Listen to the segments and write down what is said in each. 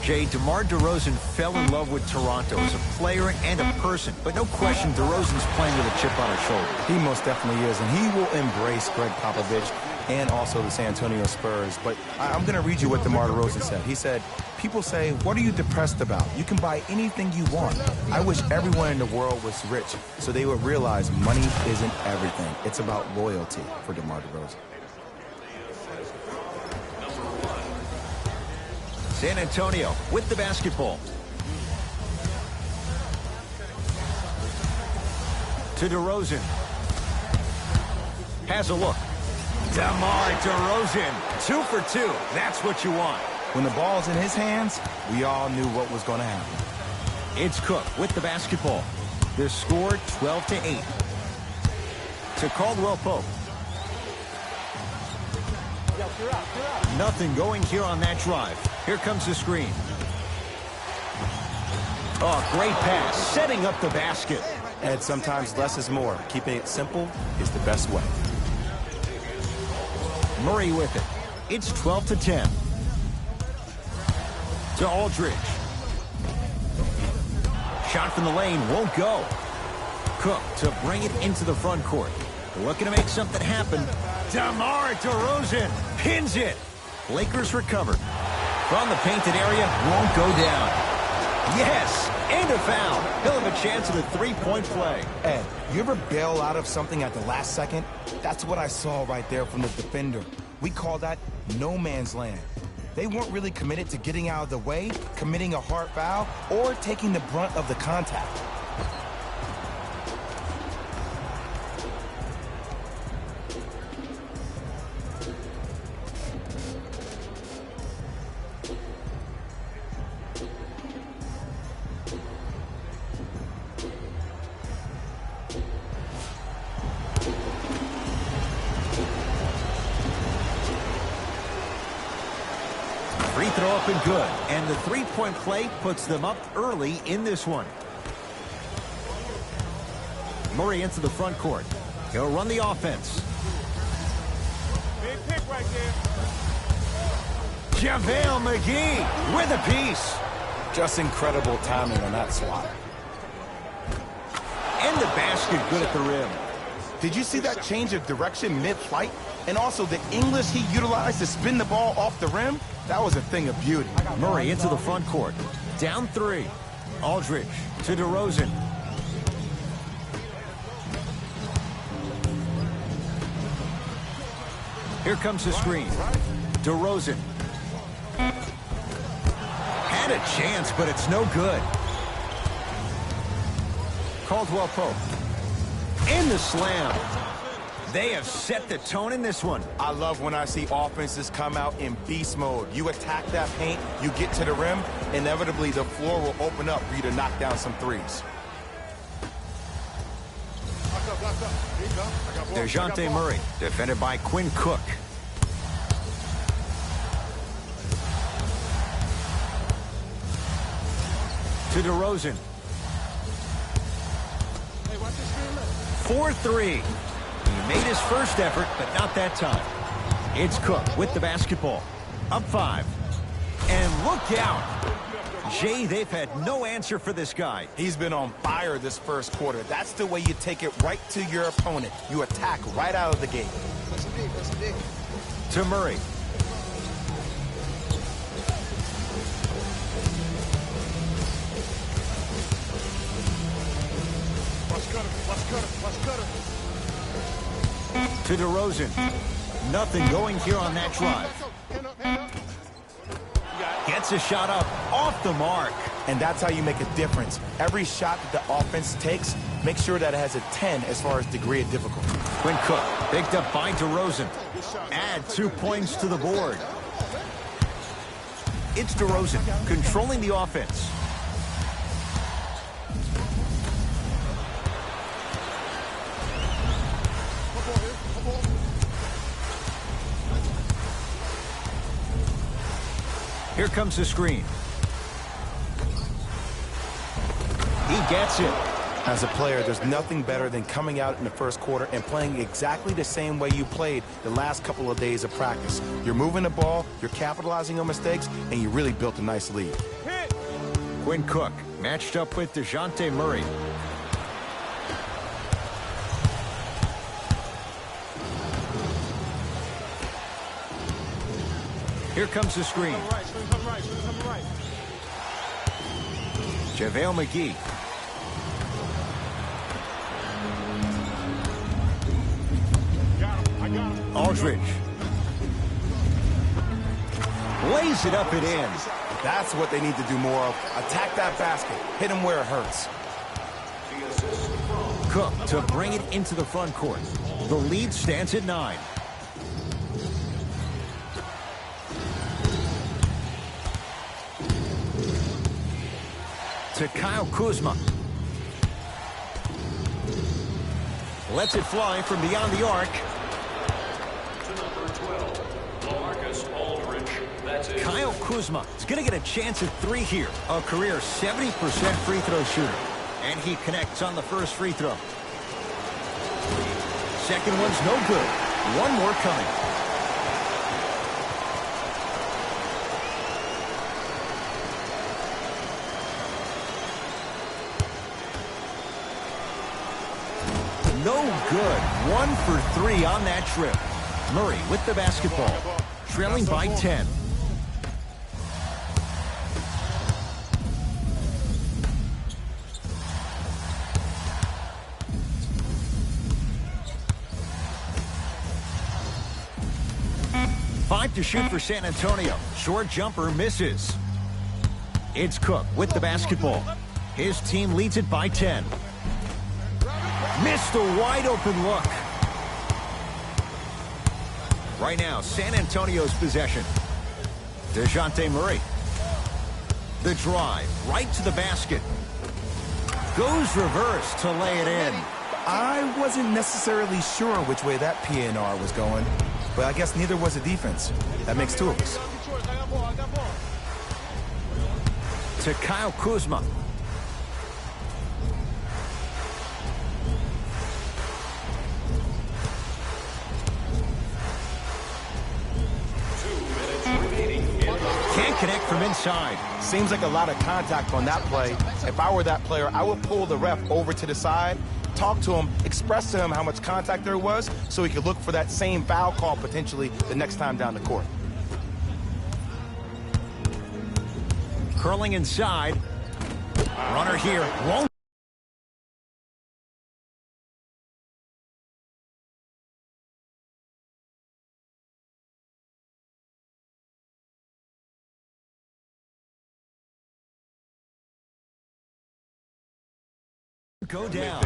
Jay, DeMar DeRozan fell in love with Toronto as a player and a person. But no question, DeRozan's playing with a chip on his shoulder. He most definitely is, and he will embrace Greg Popovich and also the San Antonio Spurs. But I'm going to read you what DeMar DeRozan said. He said, people say, what are you depressed about? You can buy anything you want. I wish everyone in the world was rich so they would realize money isn't everything. It's about loyalty for DeMar DeRozan. San Antonio with the basketball. To DeRozan. Has a look. DeMar DeRozan, 2 for 2. That's what you want. When the ball's in his hands, we all knew what was going to happen. It's Cook with the basketball. The score 12-8. To Caldwell Pope. Nothing going here on that drive. Here comes the screen. Oh, great pass, setting up the basket. And sometimes less is more. Keeping it simple is the best way. Murray with it. It's 12-10. To Aldridge. Shot from the lane won't go. Cook to bring it into the front court. Looking to make something happen. DeMar DeRozan pins it. Lakers recover. From the painted area, won't go down. Yes, and a foul. He'll have a chance at a three-point play. Ed, you ever bail out of something at the last second? That's what I saw right there from the defender. We call that no man's land. They weren't really committed to getting out of the way, committing a hard foul, or taking the brunt of the contact. Free throw up and good. And the three-point play puts them up early in this one. Murray into the front court. He'll run the offense. Big pick right there. JaVale McGee with a piece. Just incredible timing on that swat. And the basket good at the rim. Did you see that change of direction mid-flight? And also the English he utilized to spin the ball off the rim? That was a thing of beauty. Murray into the front court. Down 3. Aldridge to DeRozan. Here comes the screen. DeRozan. Had a chance, but it's no good. Caldwell Pope. And the slam. They have set the tone in this one. I love when I see offenses come out in beast mode. You attack that paint, you get to the rim, inevitably the floor will open up for you to knock down some threes. DeJounte Murray, defended by Quinn Cook. To DeRozan. 4-3. He made his first effort, but not that time. It's Cook with the basketball. Up 5. And look out. Jay, they've had no answer for this guy. He's been on fire this first quarter. That's the way you take it right to your opponent. You attack right out of the gate. To Murray. To DeRozan. Nothing going here on that drive. Gets a shot up off the mark. And that's how you make a difference. Every shot that the offense takes, make sure that it has a 10 as far as degree of difficulty. Quinn Cook picked up by DeRozan. Add 2 points to the board. It's DeRozan controlling the offense. Here comes the screen. He gets it. As a player, there's nothing better than coming out in the first quarter and playing exactly the same way you played the last couple of days of practice. You're moving the ball, you're capitalizing on mistakes, and you really built a nice lead. Quinn Cook matched up with DeJounte Murray. Here comes the screen. JaVale McGee. Aldridge. Lays it up and in. That's what they need to do more of. Attack that basket. Hit him where it hurts. Cook to bring it into the front court. The lead stands at 9. To Kyle Kuzma. Lets it fly from beyond the arc. Kyle Kuzma is going to get a chance at 3 here. A career 70% free throw shooter. And he connects on the first free throw. Second one's no good. One more coming. No good. 1 for 3 on that trip. Murray with the basketball. Trailing by 10. Five to shoot for San Antonio. Short jumper misses. It's Cook with the basketball. His team leads it by 10. Missed a wide open look. Right now, San Antonio's possession. DeJounte Murray. The drive right to the basket. Goes reverse to lay it in. I wasn't necessarily sure which way that PNR was going, but I guess neither was the defense. That makes 2 of us. To Kyle Kuzma. Can't connect from inside. Seems like a lot of contact on that play. If I were that player, I would pull the ref over to the side, talk to him, express to him how much contact there was so he could look for that same foul call potentially the next time down the court. Curling inside. Runner here. Won't. Go down.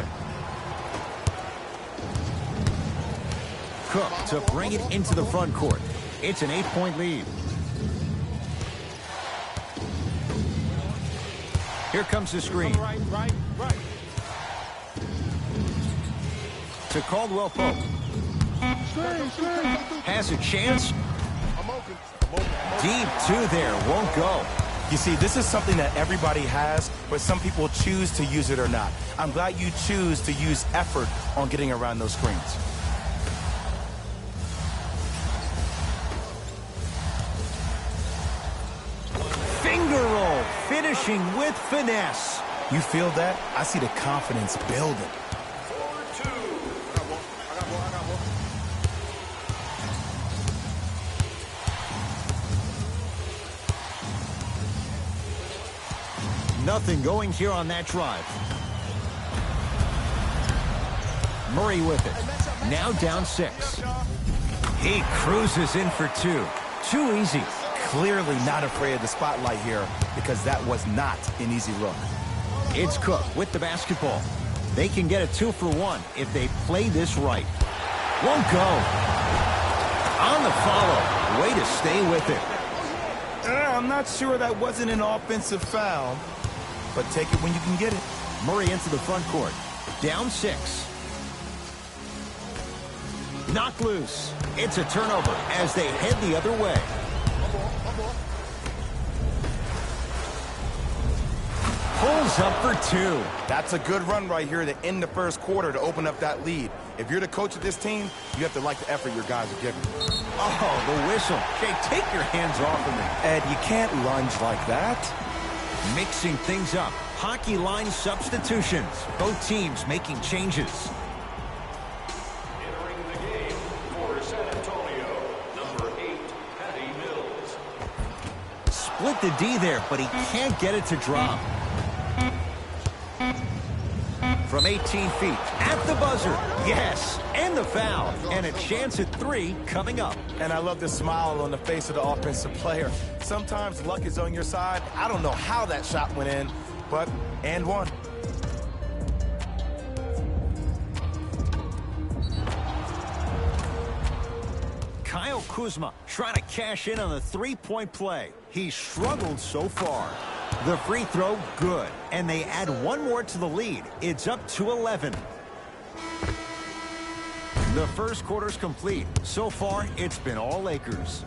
Cook to bring it into the front court. It's an 8-point lead. Here comes the screen. To Caldwell Pope. Has a chance. Deep 2 there. Won't go. You see, this is something that everybody has, but some people choose to use it or not. I'm glad you choose to use effort on getting around those screens. Finger roll, finishing with finesse. You feel that? I see the confidence building. Nothing going here on that drive. Murray with it. Now down 6. He cruises in for 2. Too easy. Clearly not afraid of the spotlight here because that was not an easy look. It's Cook with the basketball. They can get a 2 for 1 if they play this right. Won't go. On the follow. Way to stay with it. I'm not sure that wasn't an offensive foul, but take it when you can get it. Murray into the front court. Down 6. Knocked loose. It's a turnover as they head the other way. pulls up for two. That's a good run right here to end the first quarter to open up that lead. If you're the coach of this team, you have to like the effort your guys are giving. Oh, the whistle. Jay, take your hands off of me. Ed, you can't lunge like that. Mixing things up. Hockey line substitutions. Both teams making changes. Entering the game for San Antonio, number 8, Patty Mills. Split the D there, but he can't get it to drop. From 18 feet, at the buzzer, yes, and the foul, and a chance at 3 coming up. And I love the smile on the face of the offensive player. Sometimes luck is on your side. I don't know how that shot went in, but and one. Kyle Kuzma trying to cash in on the three-point play. He's struggled so far. The free throw, good. And they add one more to the lead. It's up to 11. The first quarter's complete. So far, it's been all Lakers.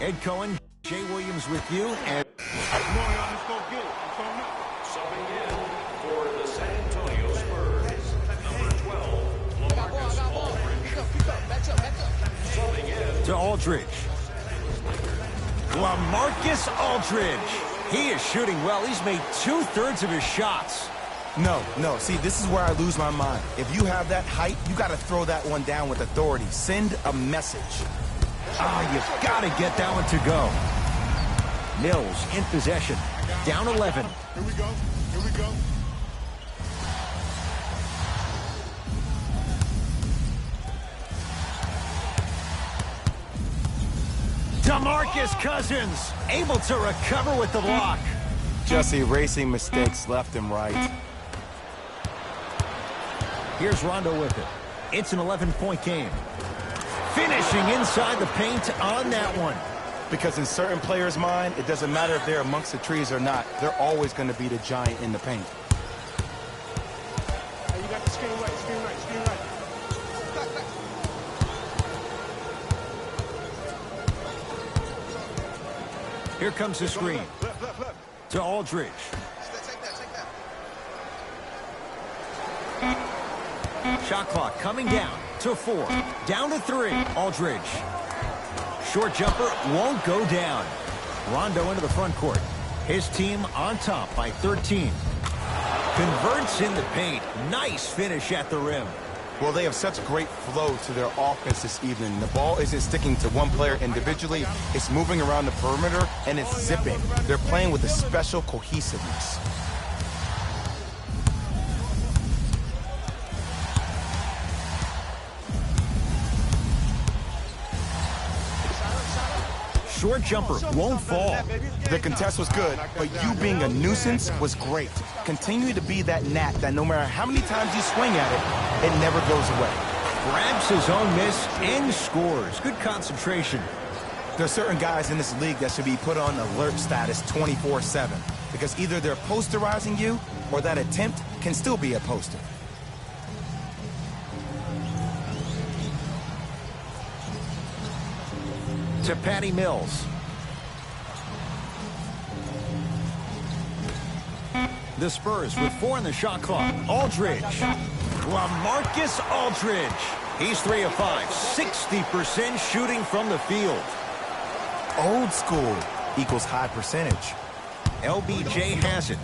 Ed Cohen, Jay Williams with you, and Subbing in for the San Antonio Spurs, number 12, LaMarcus Aldridge. Subbing in to Aldridge. LaMarcus Aldridge. He is shooting well. He's made 2/3 of his shots. No. See, this is where I lose my mind. If you have that height, you got to throw that one down with authority. Send a message. You've got to get that one to go. Mills in possession. Down 11. Here we go. Here we go. DeMarcus Cousins able to recover with the block. Just erasing mistakes left and right. Here's Rondo with it. It's an 11-point game. Finishing inside the paint on that one. Because in certain players' mind, it doesn't matter if they're amongst the trees or not. They're always going to be the giant in the paint. Hey, you got the screen right, screen right, screen right. Here comes the screen. Left. To Aldridge. Take that. Shot clock coming down to 4. Down to 3. Aldridge. Short jumper won't go down. Rondo into the front court. His team on top by 13. Converts in the paint. Nice finish at the rim. Well, they have such great flow to their offense this evening. The ball isn't sticking to one player individually. It's moving around the perimeter, and it's zipping. They're playing with a special cohesiveness. Short jumper won't fall. The contest was good, but you being a nuisance was great. Continue to be that gnat that no matter how many times you swing at it, it never goes away. Grabs his own miss and scores. Good concentration. There are certain guys in this league that should be put on alert status 24/7 because either they're posterizing you or that attempt can still be a poster. To Patty Mills. The Spurs with 4 in the shot clock. Aldridge. LaMarcus Aldridge. He's 3 of 5. 60% shooting from the field. Old school equals high percentage. LBJ has it.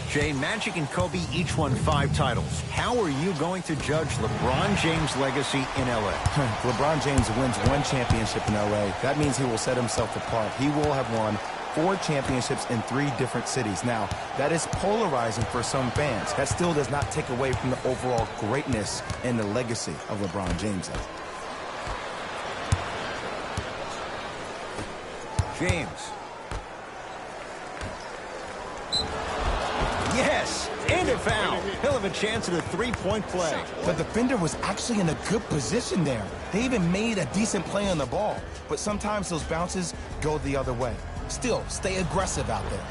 Jay, Magic and Kobe each won 5 titles. How are you going to judge LeBron James' legacy in L.A.? LeBron James wins 1 championship in L.A. That means he will set himself apart. He will have won 4 championships in 3 different cities. Now, that is polarizing for some fans. That still does not take away from the overall greatness and the legacy of LeBron James. James. Yes, and a foul. He'll have a chance at a 3-point play. The defender was actually in a good position there. They even made a decent play on the ball, but sometimes those bounces go the other way. Still, stay aggressive out there.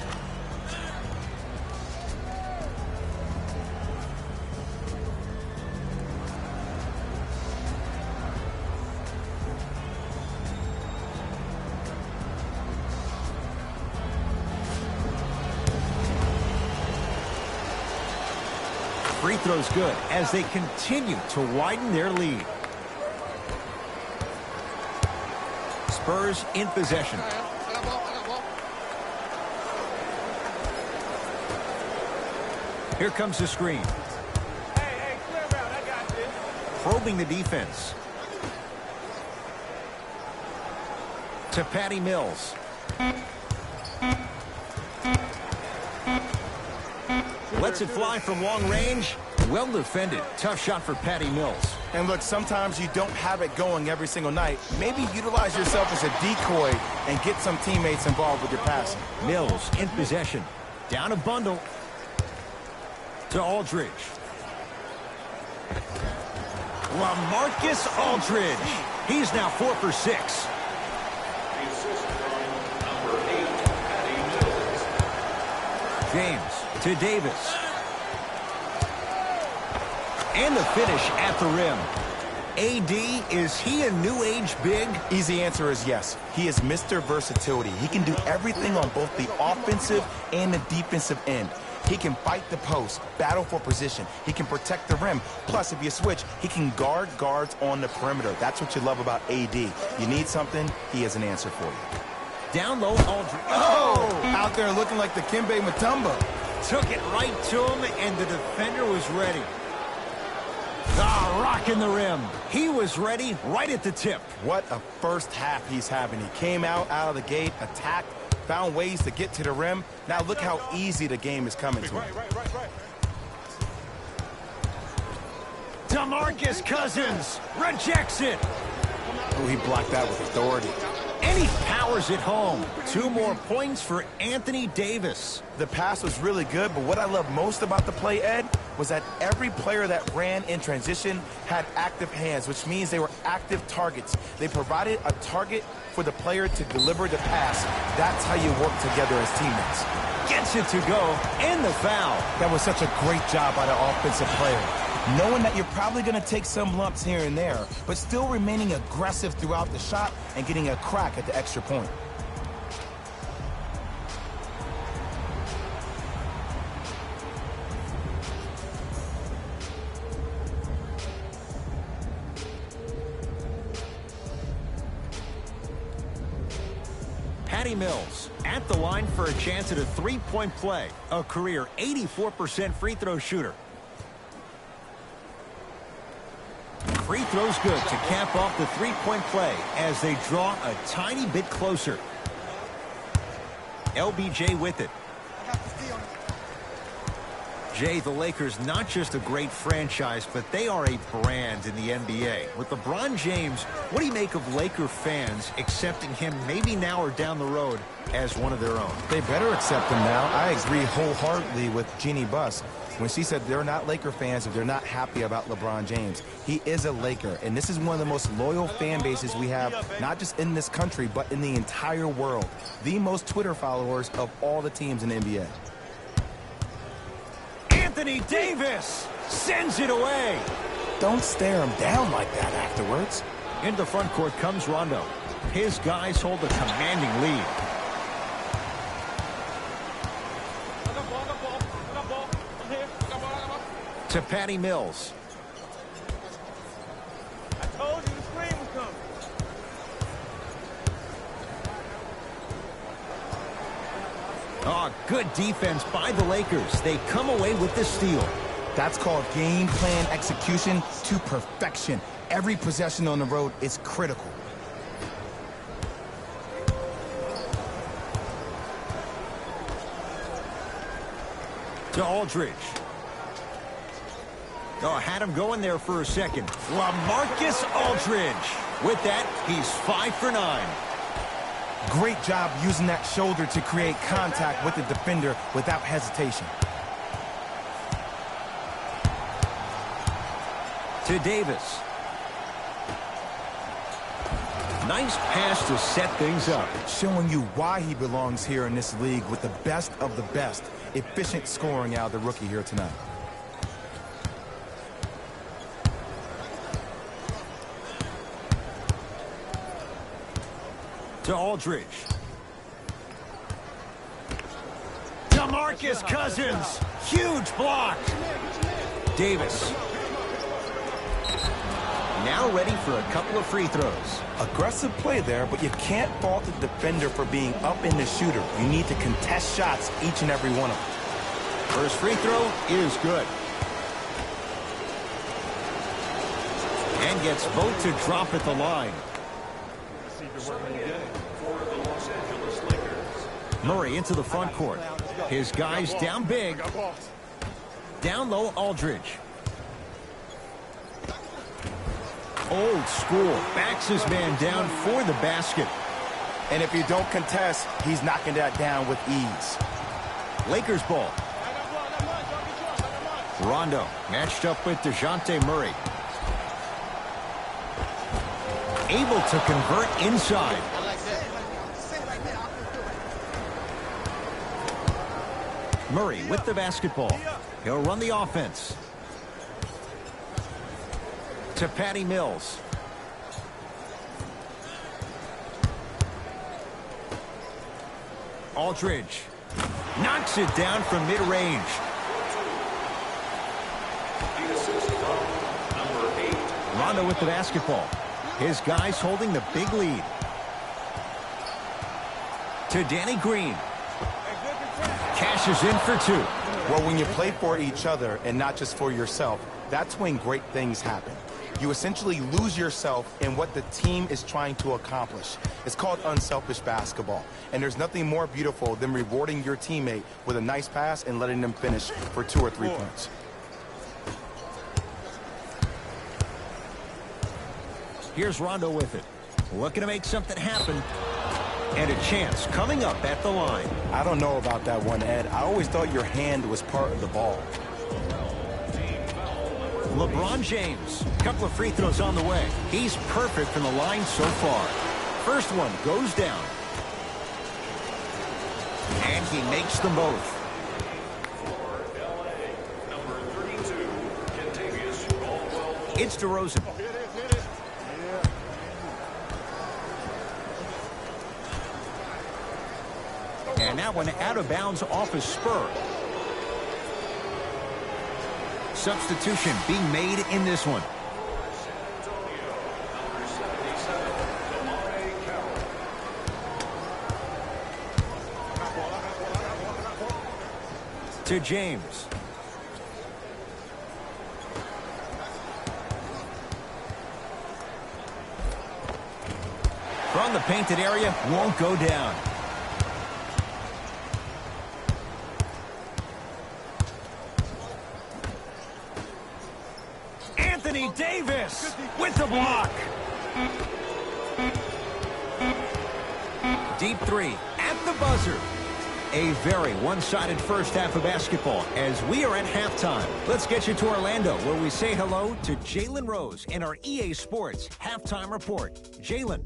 free throw's good as they continue to widen their lead. Spurs in possession. Here comes the screen. Hey, clear out. I got this. Probing the defense. To Patty Mills. Lets it fly from long range. Well defended. Tough shot for Patty Mills. And look, sometimes you don't have it going every single night. Maybe utilize yourself as a decoy and get some teammates involved with your passing. Mills in possession. Down a bundle. To Aldridge. LaMarcus Aldridge. He's now 4 for 6. The assist from number 8, Patty Mills. James to Davis. And the finish at the rim. AD, is he a new age big? Easy answer is yes. He is Mr. Versatility. He can do everything on both the offensive and the defensive end. He can fight the post, battle for position. He can protect the rim. Plus, if you switch, he can guard guards on the perimeter. That's what you love about AD. You need something, he has an answer for you. Down low, Aldridge. Oh! Out there looking like the Kimbe Mutombo. Took it right to him, and the defender was ready. Ah, rocking the rim. He was ready right at the tip. What a first half he's having. He came out of the gate, attacked, found ways to get to the rim. Now look how easy the game is coming to him. Right. DeMarcus Cousins rejects it. Oh, he blocked that with authority. And he powers it home. 2 more points for Anthony Davis. The pass was really good, but what I love most about the play, Ed, was that every player that ran in transition had active hands, which means they were active targets. They provided a target for the player to deliver the pass. That's how you work together as teammates. Gets it to go, and the foul. That was such a great job by the offensive player. Knowing that you're probably going to take some lumps here and there, but still remaining aggressive throughout the shot and getting a crack at the extra point. Patty Mills at the line for a chance at a 3-point play. A career 84% free throw shooter. Free throw's good to cap off the 3-point play as they draw a tiny bit closer. LBJ with it. Jay, the Lakers not just a great franchise, but they are a brand in the NBA. With LeBron James, what do you make of Laker fans accepting him maybe now or down the road as one of their own? They better accept him now. I agree wholeheartedly with Jeannie Buss when she said they're not Laker fans if they're not happy about LeBron James. He is a Laker, and this is one of the most loyal fan bases we have, not just in this country, but in the entire world. The most Twitter followers of all the teams in the NBA. Anthony Davis sends it away. Don't stare him down like that afterwards. Into the front court comes Rondo. His guys hold a commanding lead. To Patty Mills. I told you the screen was coming. Oh, good defense by the Lakers. They come away with the steal. That's called game plan execution to perfection. Every possession on the road is critical. To Aldridge. Oh, had him going there for a second. LaMarcus Aldridge. With that, he's 5 for 9. Great job using that shoulder to create contact with the defender without hesitation. To Davis. Nice pass to set things up. Showing you why he belongs here in this league with the best of the best. Efficient scoring out of the rookie here tonight. To Aldridge. DeMarcus Cousins. Huge block. Davis. Now ready for a couple of free throws. Aggressive play there, but you can't fault the defender for being up in the shooter. You need to contest shots, each and every one of them. First free throw is good. And gets both to drop at the line. Murray into the front court. His guys down big. Down low, Aldridge. Old school. Backs his man down for the basket. And if you don't contest, he's knocking that down with ease. Lakers ball. Rondo matched up with DeJounte Murray. Able to convert inside. Murray with the basketball. He'll run the offense. To Patty Mills. Aldridge knocks it down from mid-range. Rondo with the basketball. His guys holding the big lead. To Danny Green. Cashes in for two. Well, when you play for each other and not just for yourself, that's when great things happen. You essentially lose yourself in what the team is trying to accomplish. It's called unselfish basketball. And there's nothing more beautiful than rewarding your teammate with a nice pass and letting them finish for 2 or 3 points. Here's Rondo with it. Looking to make something happen. And a chance coming up at the line. I don't know about that one, Ed. I always thought your hand was part of the ball. LeBron James. Couple of free throws on the way. He's perfect from the line so far. First one goes down. And he makes them both. It's DeRozan. And that one out of bounds off a Spur. Substitution being made in this one. To James. From the painted area, won't go down. Davis with the block. Deep three at the buzzer. A very one-sided first half of basketball as we are at halftime. Let's get you to Orlando where we say hello to Jalen Rose in our EA Sports halftime report. Jalen.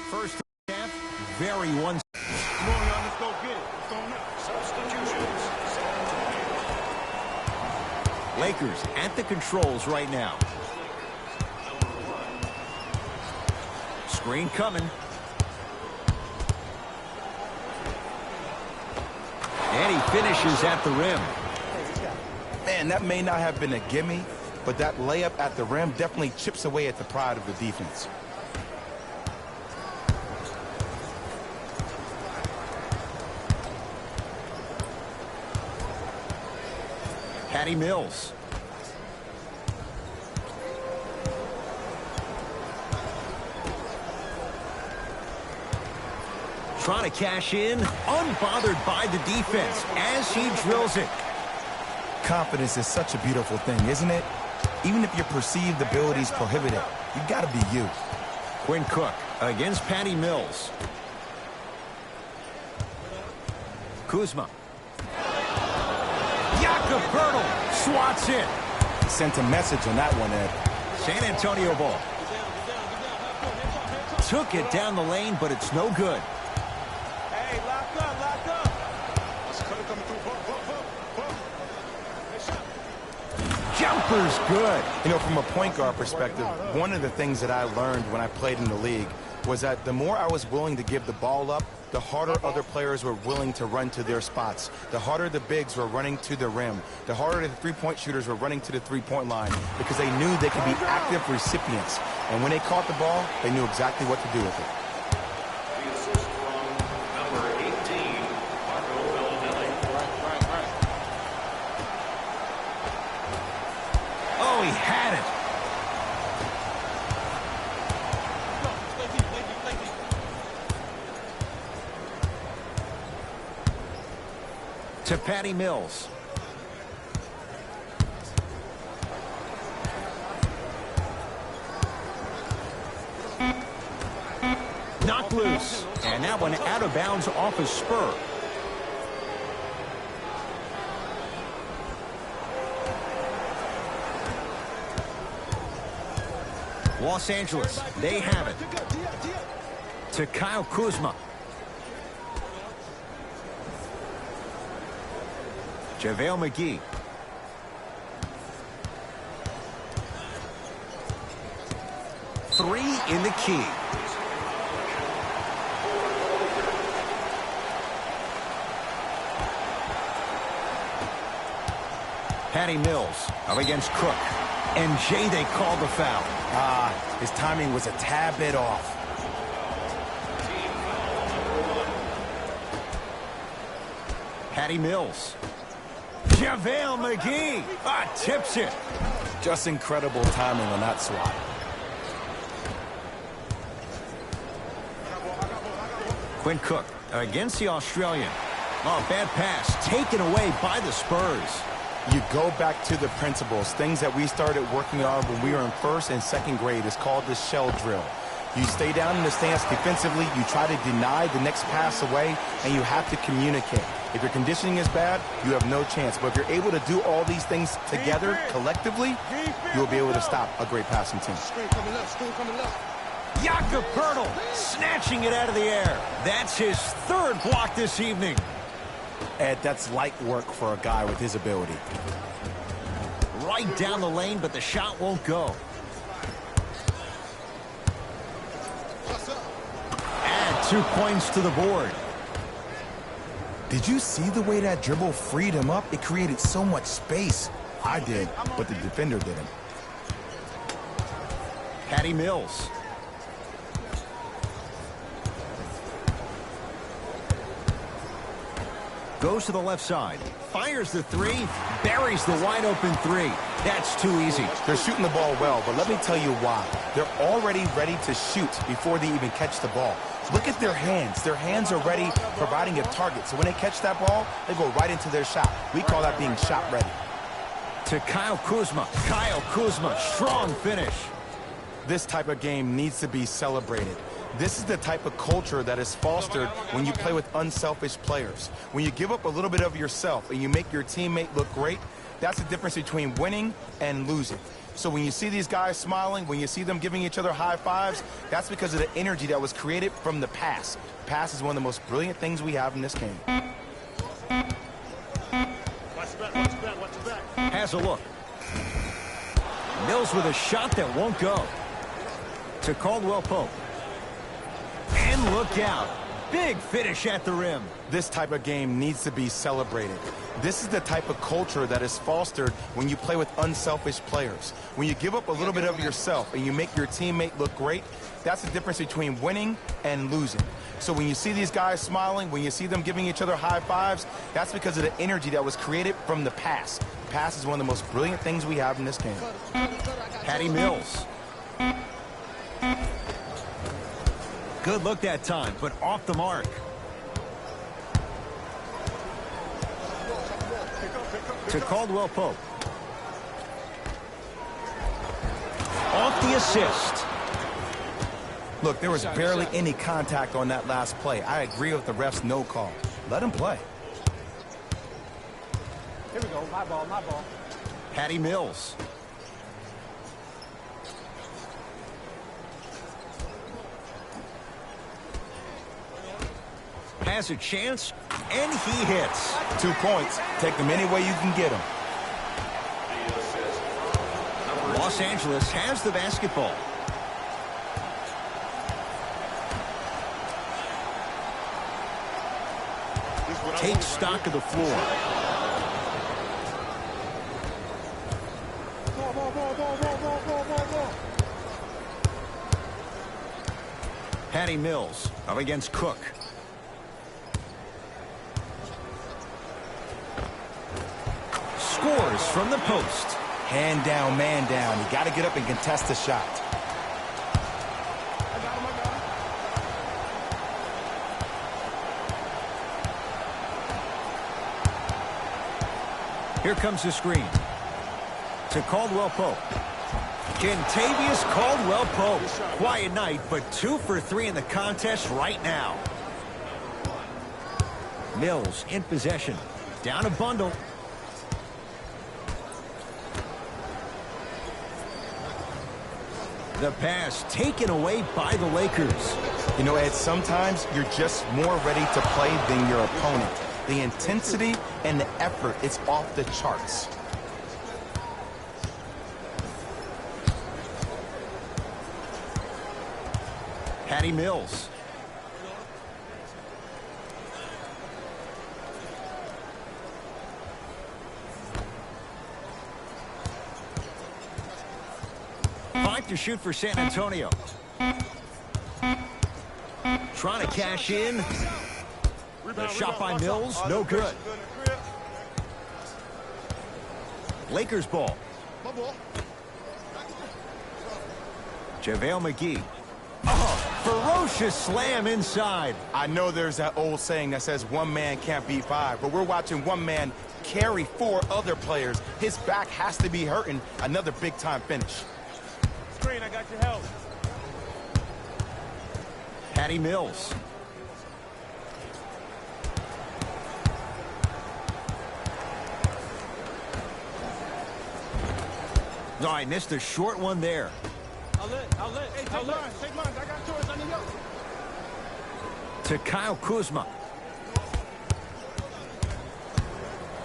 First half, very one. Come on, y'all, let's go get it. It's on now. Substitutions. Lakers at the controls right now. Screen coming. And he finishes at the rim. Man, that may not have been a gimme, but that layup at the rim definitely chips away at the pride of the defense. Patty Mills. Trying to cash in, unbothered by the defense as he drills it. Confidence is such a beautiful thing, isn't it? Even if your perceived abilities prohibit it, you gotta be you. Quinn Cook against Patty Mills. Kuzma. Jakob Poeltl swats it. Sent a message on that one, Ed. San Antonio ball. Took it down the lane, but it's no good. Hey, lock up, lock up. Let's cut it coming through. Jump jumper's good. You know, from a point guard perspective, one of the things that I learned when I played in the league was that the more I was willing to give the ball up, the harder other players were willing to run to their spots. The harder the bigs were running to the rim. The harder the three-point shooters were running to the three-point line because they knew they could be active recipients. And when they caught the ball, they knew exactly what to do with it. The assist from number 18, Marco Bellinelli. Oh, he had it. To Patty Mills. Knocked loose. And that one out of bounds off a Spur. Los Angeles, they have it. To Kyle Kuzma. JaVale McGee. Three in the key. Patty Mills up against Cook. And Jay, they called the foul. His timing was a tad bit off. Patty Mills. JaVale McGee tips it. Just incredible timing on that swat. Quinn Cook against the Australian. Oh, bad pass taken away by the Spurs. You go back to the principles, things that we started working on when we were in first and second grade. It's called the shell drill. You stay down in the stance defensively, you try to deny the next pass away, and you have to communicate. If your conditioning is bad, you have no chance. But if you're able to do all these things together, collectively, you'll be able to stop a great passing team. Jakob Poeltl snatching it out of the air. That's his third block this evening. Ed, that's light work for a guy with his ability. Right down the lane, but the shot won't go. Add 2 points to the board. Did you see the way that dribble freed him up? It created so much space. I did, but the defender didn't. Patty Mills. Goes to the left side. Fires the three. Buries the wide open three. That's too easy. They're shooting the ball well, but let me tell you why. They're already ready to shoot before they even catch the ball. Look at their hands. Their hands are ready, providing a target. So when they catch that ball, they go right into their shot. We call that being shot ready. To Kyle Kuzma. Kyle Kuzma, strong finish. This type of game needs to be celebrated. This is the type of culture that is fostered when you play with unselfish players. When you give up a little bit of yourself and you make your teammate look great, that's the difference between winning and losing. So when you see these guys smiling, when you see them giving each other high fives, that's because of the energy that was created from the pass. Pass is one of the most brilliant things we have in this game. Has a look. Mills with a shot that won't go. To Caldwell Pope. And look out. Big finish at the rim. This type of game needs to be celebrated. This is the type of culture that is fostered when you play with unselfish players. When you give up a little bit of yourself and you make your teammate look great, that's the difference between winning and losing. So when you see these guys smiling, when you see them giving each other high fives, that's because of the energy that was created from the pass. Pass is one of the most brilliant things we have in this game. Patty Mills. Good look that time, but off the mark. To Caldwell Pope. Off the assist. Look, there was barely any contact on that last play. I agree with the ref's no call. Let him play. Here we go. My ball, my ball. Patty Mills. Has a chance, and he hits. 2 points. Take them any way you can get them. The assist from Los Angeles has the basketball. Take stock of the floor. Patty Mills up against Cook. Scores from the post. Hand down, man down. You got to get up and contest the shot. Here comes the screen to Caldwell Pope. Kentavious Caldwell Pope. Quiet night, but 2 for 3 in the contest right now. Mills in possession. Down a bundle. The pass taken away by the Lakers. You know, Ed, sometimes you're just more ready to play than your opponent. The intensity and the effort, it's off the charts. Patty Mills. To shoot for San Antonio. Trying to cash in. The shot by Mills, no good. Lakers ball. JaVale McGee. Oh, ferocious slam inside. I know there's that old saying that says one man can't beat 5, but we're watching one man carry 4 other players. His back has to be hurting. Another big-time finish. I got your help. Patty Mills. No, I missed a short one there. Outlet. Hey, take mine. Take mine. I got yours. I need yours. To Kyle Kuzma.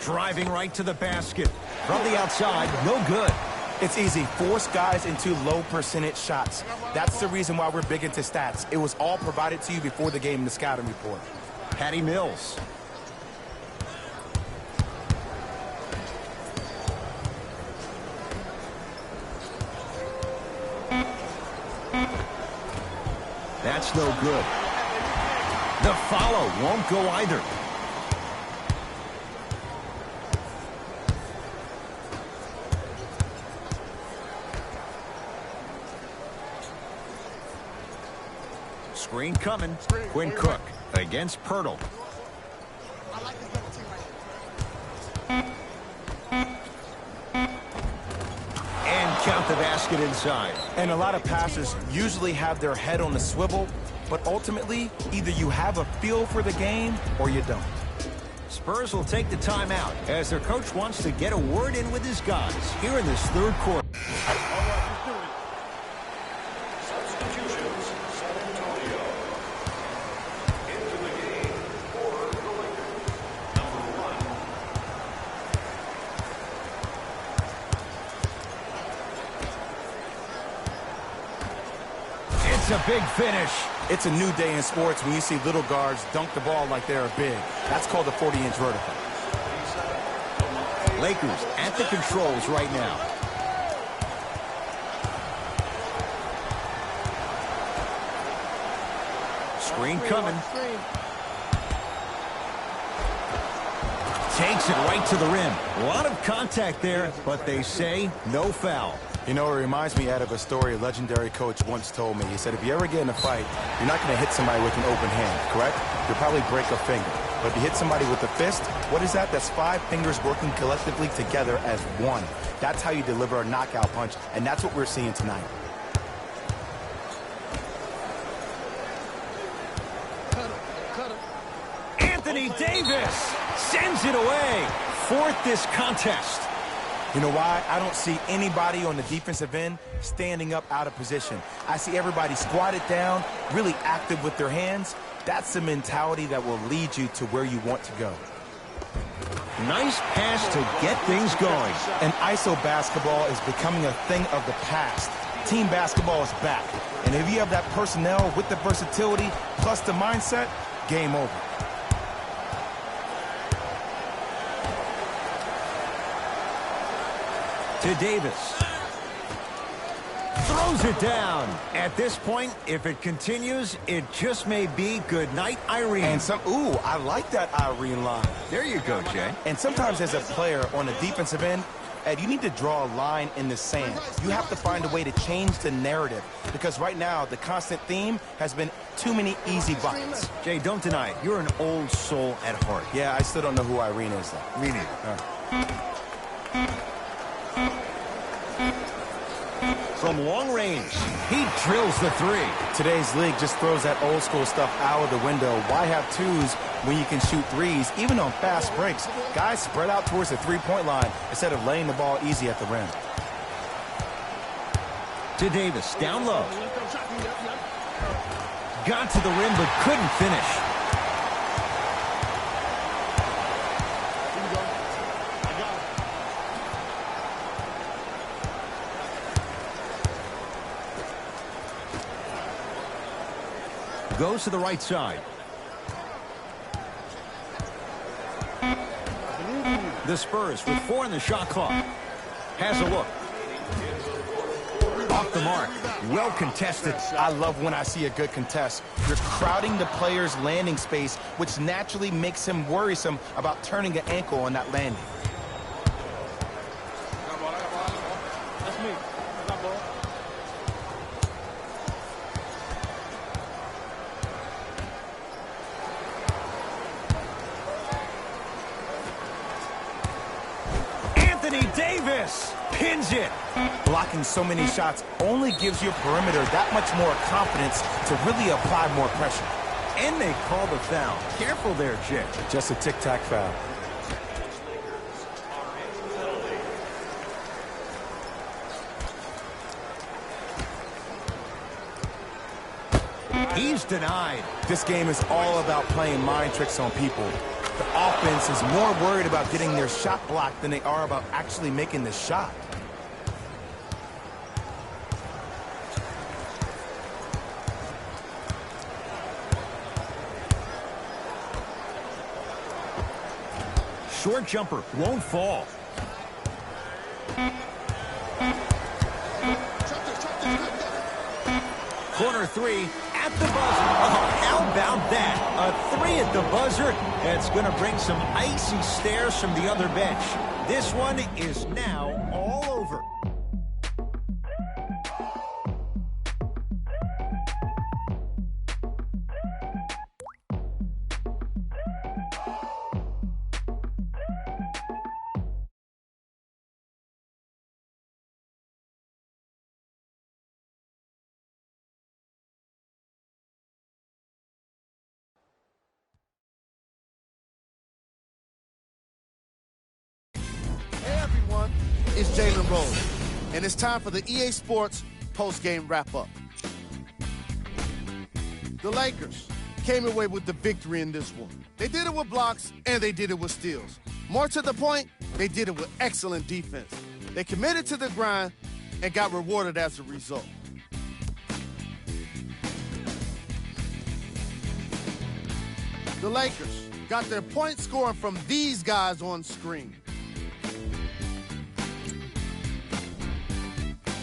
Driving right to the basket. From the outside, no good. It's easy. Force guys into low percentage shots. That's the reason why we're big into stats. It was all provided to you before the game in the scouting report. Patty Mills. That's no good. The follow won't go either. Screen coming. Quinn Cook against Pirtle. And count the basket inside. And a lot of passers usually have their head on the swivel, but ultimately, either you have a feel for the game or you don't. Spurs will take the timeout as their coach wants to get a word in with his guys here in this third quarter. It's a big finish. It's a new day in sports when you see little guards dunk the ball like they're big. That's called a 40-inch vertical. Lakers at the controls right now. Screen coming. Takes it right to the rim. A lot of contact there, but they say no foul. You know, it reminds me, Ed, of a story a legendary coach once told me. He said, if you ever get in a fight, you're not going to hit somebody with an open hand, correct? You'll probably break a finger. But if you hit somebody with a fist, what is that? That's 5 fingers working collectively together as one. That's how you deliver a knockout punch, and that's what we're seeing tonight. Anthony Davis sends it away. 4th this contest. You know why? I don't see anybody on the defensive end standing up out of position. I see everybody squatted down, really active with their hands. That's the mentality that will lead you to where you want to go. Nice pass to get things going. And ISO basketball is becoming a thing of the past. Team basketball is back. And if you have that personnel with the versatility plus the mindset, game over. To Davis. Throws it down. At this point, if it continues, it just may be good night, Irene. And I like that Irene line. There you go, Jay. And sometimes as a player on the defensive end, Ed, you need to draw a line in the sand. You have to find a way to change the narrative because right now the constant theme has been too many easy buckets. Jay, don't deny it. You're an old soul at heart. Yeah, I still don't know who Irene is, though. Me neither. From long range, he drills the three. Today's league just throws that old school stuff out of the window. Why have twos when you can shoot threes, even on fast breaks? Guys spread out towards the three-point line instead of laying the ball easy at the rim. To Davis, down low. Got to the rim but couldn't finish. Goes to the right side. The Spurs with 4 in the shot clock. Has a look. Off the mark. Well contested. I love when I see a good contest. You're crowding the player's landing space, which naturally makes him worrisome about turning an ankle on that landing. That's me. I got ball. Anthony Davis pins it. Blocking so many shots only gives your perimeter that much more confidence to really apply more pressure. And they call the foul. Careful there, Jay. Just a tic-tac foul. He's denied. This game is all about playing mind tricks on people. The offense is more worried about getting their shot blocked than they are about actually making the shot. Short jumper won't fall. Corner three at the buzzer. Oh, how about that? A three at the buzzer. That's going to bring some icy stares from the other bench. This one is now all over. It's Jalen Rose, and it's time for the EA Sports post-game wrap-up. The Lakers came away with the victory in this one. They did it with blocks, and they did it with steals. More to the point, they did it with excellent defense. They committed to the grind and got rewarded as a result. The Lakers got their point scoring from these guys on screen.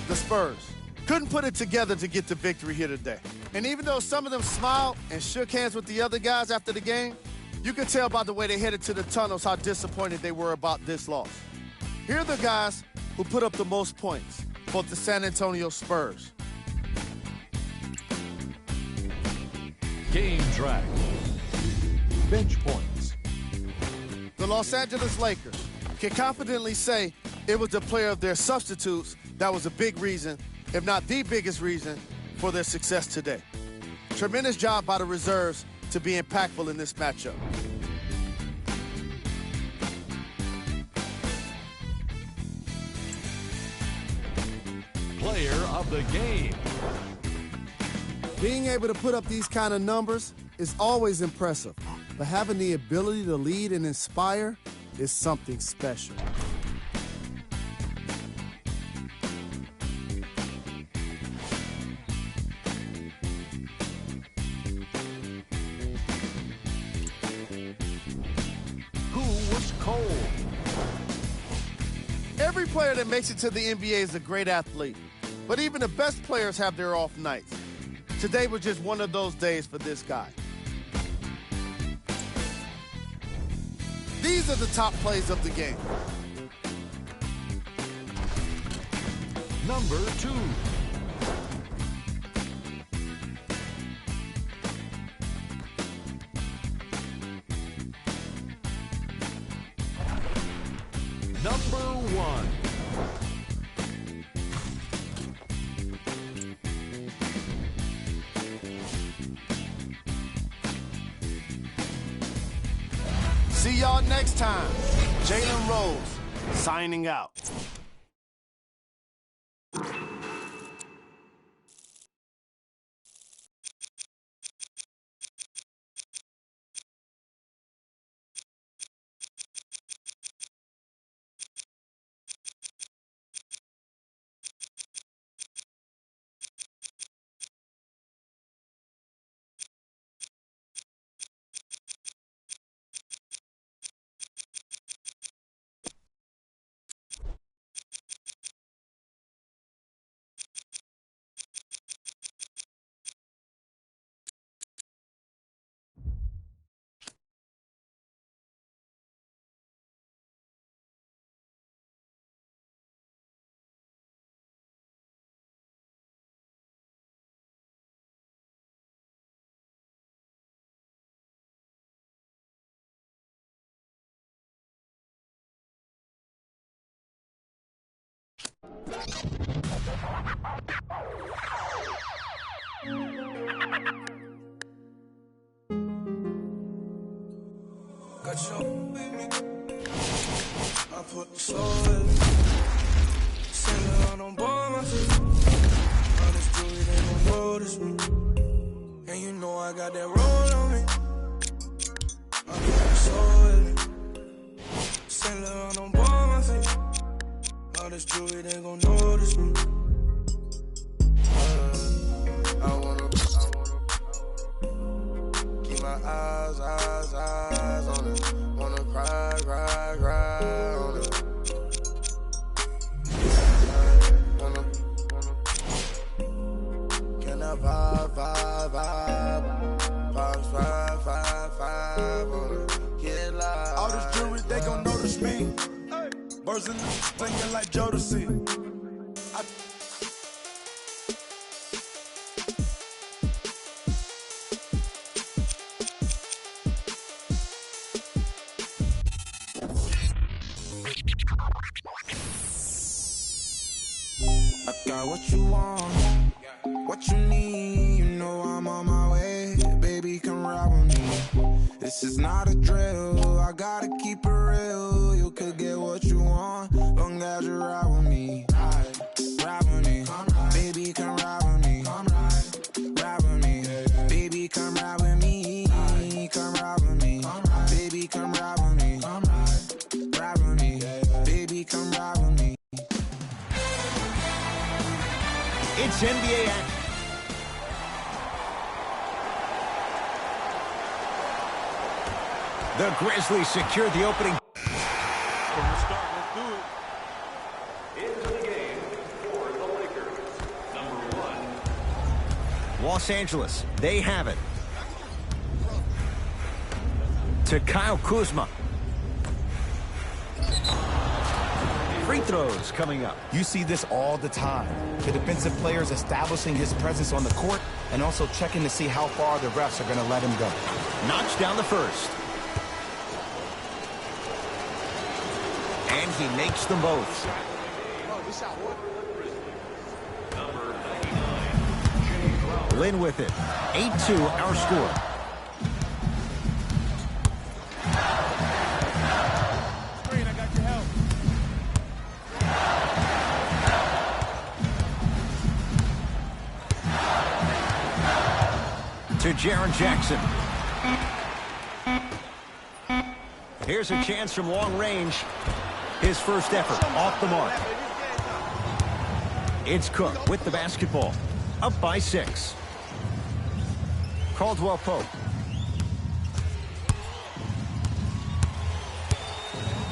The Spurs couldn't put it together to get the victory here today. And even though some of them smiled and shook hands with the other guys after the game, you could tell by the way they headed to the tunnels how disappointed they were about this loss. Here are the guys who put up the most points for the San Antonio Spurs. Game track. Bench points. The Los Angeles Lakers can confidently say it was the player of their substitutes that was a big reason, if not the biggest reason, for their success today. Tremendous job by the reserves to be impactful in this matchup. Player of the game. Being able to put up these kind of numbers is always impressive, but having the ability to lead and inspire, is something special. Who was cold? Every player that makes it to the NBA is a great athlete, but even the best players have their off nights. Today was just one of those days for this guy. These are the top plays of the game. Number 2. Number 1. See y'all next time. Jalen Rose, signing out. Got your with me. I put the soul in it. Send her out on board my feet. All this jewelry, they gon' notice me. And you know I got that roll on me. I put the soul in it. Send her out on board my feet. All this jewelry, they gon' notice me. I wanna keep my eyes on it. Wanna cry on it. Wanna can I vibe on it? Get live. All this jewelry, they gon' notice me. Birds in the singing like Jodeci. I got what you want, what you need. You know I'm on my way. Baby, come ride with me. This is not a drill. I gotta keep it real. You could get what you want, long as you ride with me. Ride with me. Baby, come ride with me. Ride with me. Baby, come ride with me. Come ride with me. Baby, come ride with me. Ride with me. Baby, come ride with me. It's NBA action. The Grizzlies secure the opening. From the start, let's do it. Into the game for the Lakers. Number 1. Los Angeles, they have it. To Kyle Kuzma. Free throws coming up. You see this all the time. The defensive players establishing his presence on the court and also checking to see how far the refs are going to let him go. Knocks down the first. And he makes them both. Lynn with it. 8-2 our score. Screen, I got your help. To Jaren Jackson. Here's a chance from long range. His first effort off the mark. It's Cook with the basketball. Up by 6. Caldwell Pope.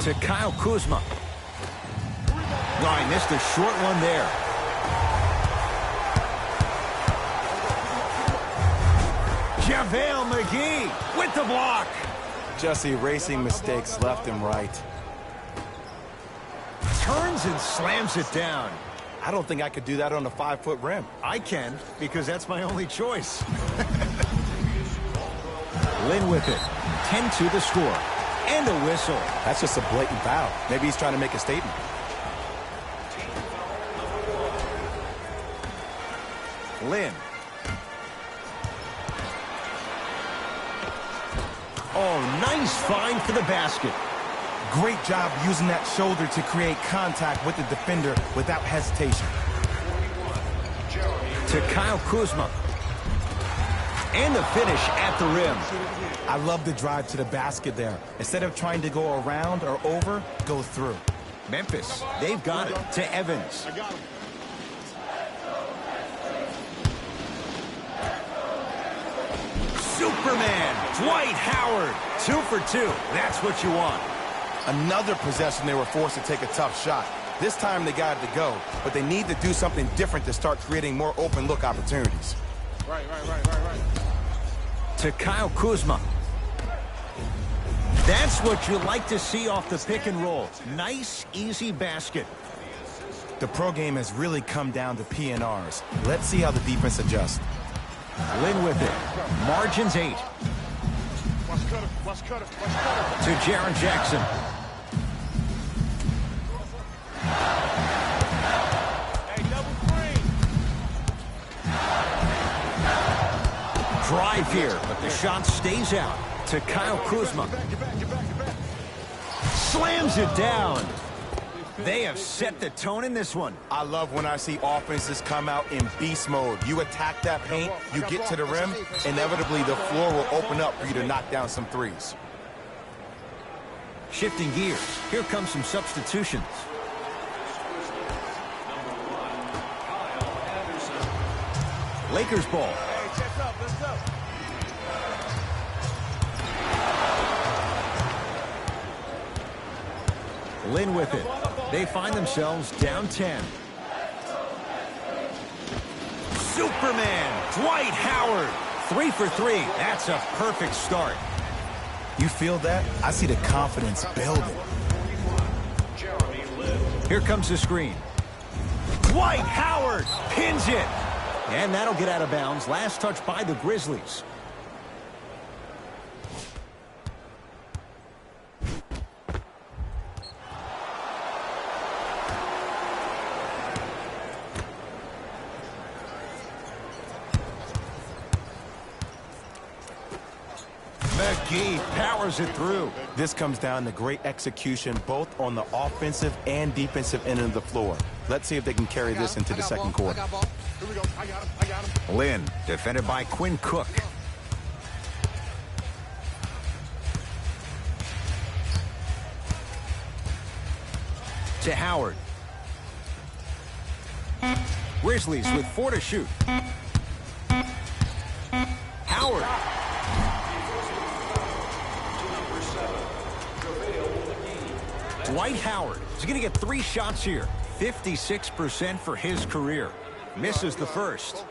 To Kyle Kuzma. Oh, he missed a short one there. JaVale McGee with the block. Just erasing mistakes left and right. Turns and slams it down. I don't think I could do that on a 5-foot rim. I can, because that's my only choice. Lynn with it. 10-2 the score. And a whistle. That's just a blatant foul. Maybe he's trying to make a statement. Lynn. Oh, nice find for the basket. Great job using that shoulder to create contact with the defender without hesitation. To Kyle Kuzma. And the finish at the rim. I love the drive to the basket there. Instead of trying to go around or over, go through. Memphis, they've got it. To Evans. Superman, Dwight Howard. 2 for 2. That's what you want. Another possession they were forced to take a tough shot. This time they got it to go, but they need to do something different to start creating more open look opportunities. Right. To Kyle Kuzma. That's what you like to see off the pick and roll. Nice, easy basket. The pro game has really come down to PNRs. Let's see how the defense adjusts. Lynn with it. Margins 8. Watch cutter. To Jaren Jackson. Hey, double screen. Drive here, but the shot stays out. To Kyle Kuzma. Get back. Slams it down. They have set the tone in this one. I love when I see offenses come out in beast mode. You attack that paint, you get to the rim, inevitably the floor will open up for you to knock down some threes. Shifting gears. Here comes some substitutions. Lakers ball. Hey, chest up, let's go. Lynn with it. They find themselves down 10. Superman, Dwight Howard. 3 for 3. That's a perfect start. You feel that? I see the confidence building. Here comes the screen. Dwight Howard pins it. And that'll get out of bounds. Last touch by the Grizzlies. McGee powers it through. This comes down to great execution both on the offensive and defensive end of the floor. Let's see if they can carry this into the second quarter. Here we go. I got him. Lynn, defended by Quinn Cook. To Howard. Grizzlies with 4 to shoot. Howard. Dwight Howard is going to get 3 shots here. 56% for his career. Misses the first.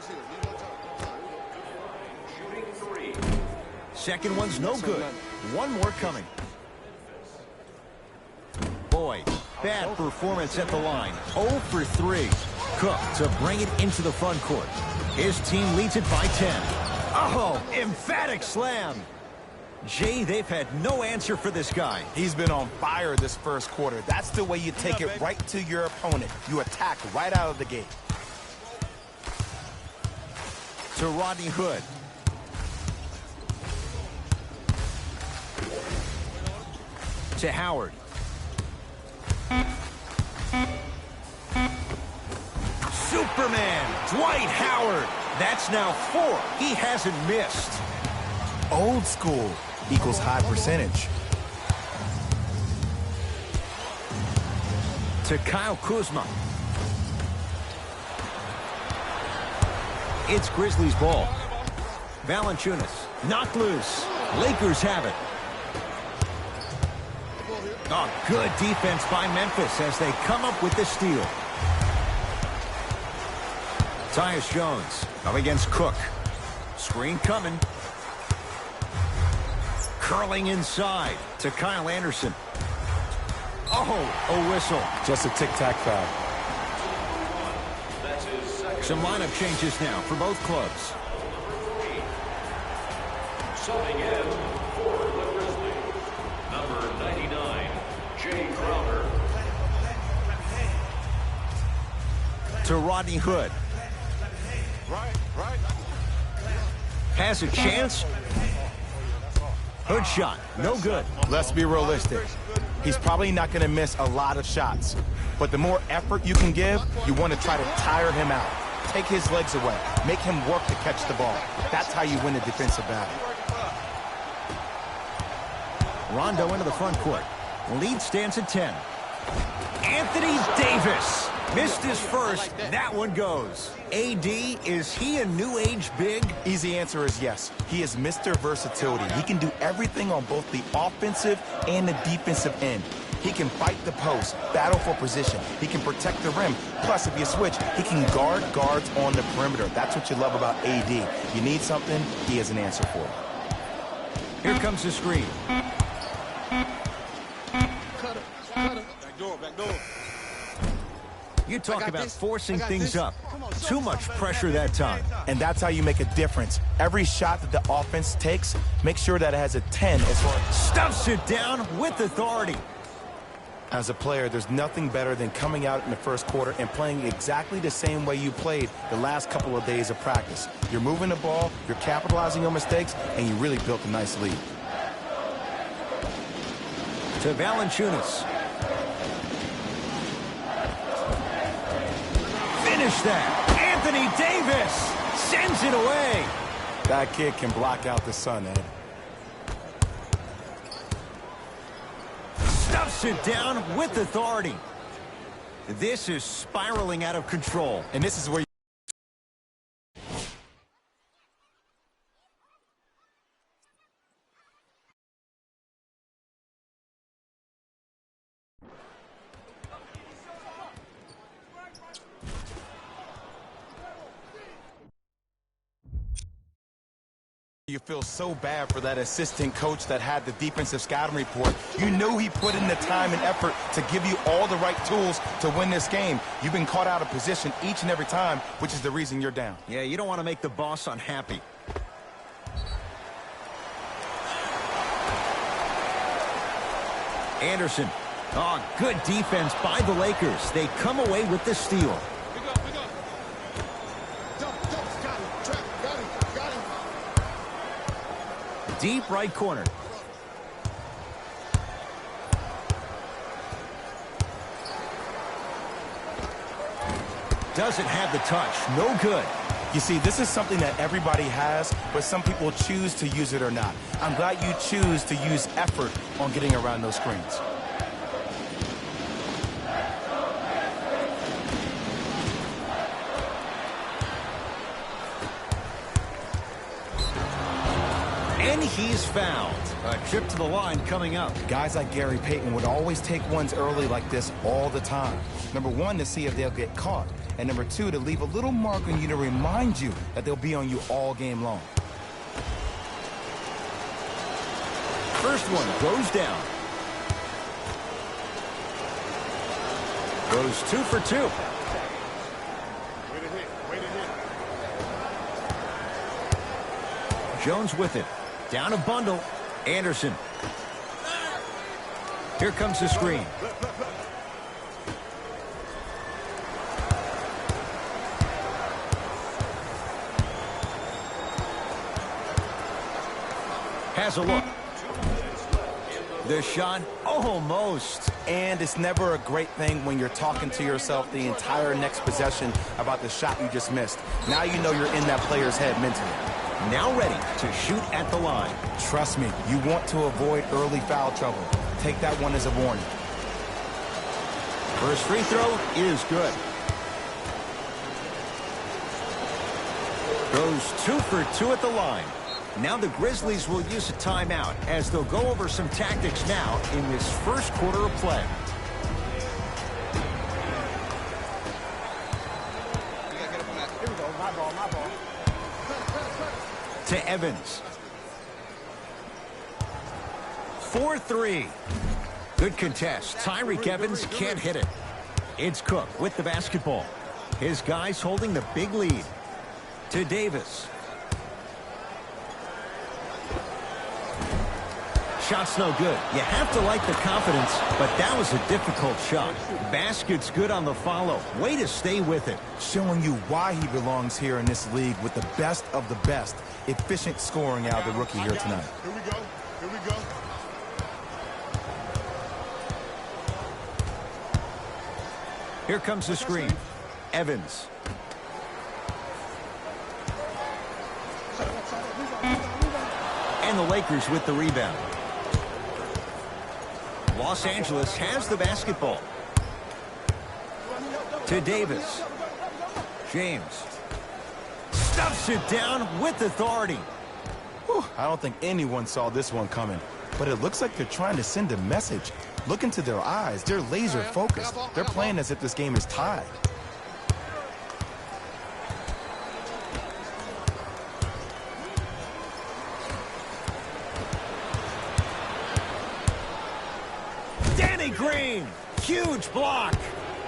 Second one's no good. One more coming. Boy, bad performance at the line. 0 for 3. Cook to bring it into the front court. His team leads it by 10. Oh, emphatic slam. Jay, they've had no answer for this guy. He's been on fire this first quarter. That's the way you take it right to your opponent. You attack right out of the gate. To Rodney Hood. To Howard. Superman, Dwight Howard. That's now 4. He hasn't missed. Old school equals high percentage. to Kyle Kuzma. It's Grizzlies ball. Valanciunas knocked loose. Lakers have it. Oh, good defense by Memphis as they come up with the steal. Tyus Jones up against Cook. Screen coming. Curling inside to Kyle Anderson. Oh, a whistle. Just a tic-tac foul. Some lineup changes now for both clubs. Subbing in for the Grizzlies, number 99, Jay Crowder. To Rodney Hood. Has a chance. Hood shot. No good. Let's be realistic. He's probably not going to miss a lot of shots. But the more effort you can give, you want to try to tire him out. Take his legs away. Make him work to catch the ball. That's how you win a defensive battle. Rondo into the front court. Lead stands at 10. Anthony Davis missed his first. That one goes. AD, is he a new age big? Easy answer is yes. He is Mr. Versatility. He can do everything on both the offensive and the defensive end. He can fight the post, battle for position. He can protect the rim. Plus, if you switch, he can guard guards on the perimeter. That's what you love about AD. You need something, he has an answer for it. Here comes the screen. Back door. You talk about forcing things up. Too much pressure that time. And that's how you make a difference. Every shot that the offense takes, make sure that it has a 10 as far as... Stuffs it down with authority. As a player, there's nothing better than coming out in the first quarter and playing exactly the same way you played the last couple of days of practice. You're moving the ball, you're capitalizing on mistakes, and you really built a nice lead. To Valanciunas. Finish that. Anthony Davis sends it away. That kid can block out the sun, Ed. Stuffs it down with authority. This is spiraling out of control. And this is where you feel so bad for that assistant coach that had the defensive scouting report. You knew he put in the time and effort to give you all the right tools to win this game. You've been caught out of position each and every time, which is the reason you're down. Yeah, you don't want to make the boss unhappy. Anderson. Oh, good defense by the Lakers. They come away with the steal. Deep right corner. Doesn't have the touch. No good. You see, this is something that everybody has, but some people choose to use it or not. I'm glad you choose to use effort on getting around those screens. And he's fouled. A trip to the line coming up. Guys like Gary Payton would always take ones early like this all the time. Number one, to see if they'll get caught. And number two, to leave a little mark on you to remind you that they'll be on you all game long. First one goes down. Goes 2 for 2. Jones with it. Down a bundle. Anderson. Here comes the screen. Has a look. The shot, almost. And it's never a great thing when you're talking to yourself the entire next possession about the shot you just missed. Now you know you're in that player's head mentally. Now ready to shoot at the line. Trust me, you want to avoid early foul trouble. Take that one as a warning. First free throw is good. Goes 2 for 2 at the line. Now the Grizzlies will use a timeout as they'll go over some tactics now in this first quarter of play. Here we go. My ball, my ball. To Evans. 4-3. Good contest. Tyreek Evans can't hit it. It's Cook with the basketball. His guys holding the big lead. To Davis. Shot's no good. You have to like the confidence, but that was a difficult shot. Basket's good on the follow. Way to stay with it. Showing you why he belongs here in this league with the best of the best. Efficient scoring out of the rookie here tonight. Here we go. Here we go. Here comes the screen. Evans. And the Lakers with the rebound. Los Angeles has the basketball. To Davis. James. Stuffs it down with authority. Whew, I don't think anyone saw this one coming, but it looks like they're trying to send a message. Look into their eyes. They're laser focused. They're playing as if this game is tied. Green, huge block.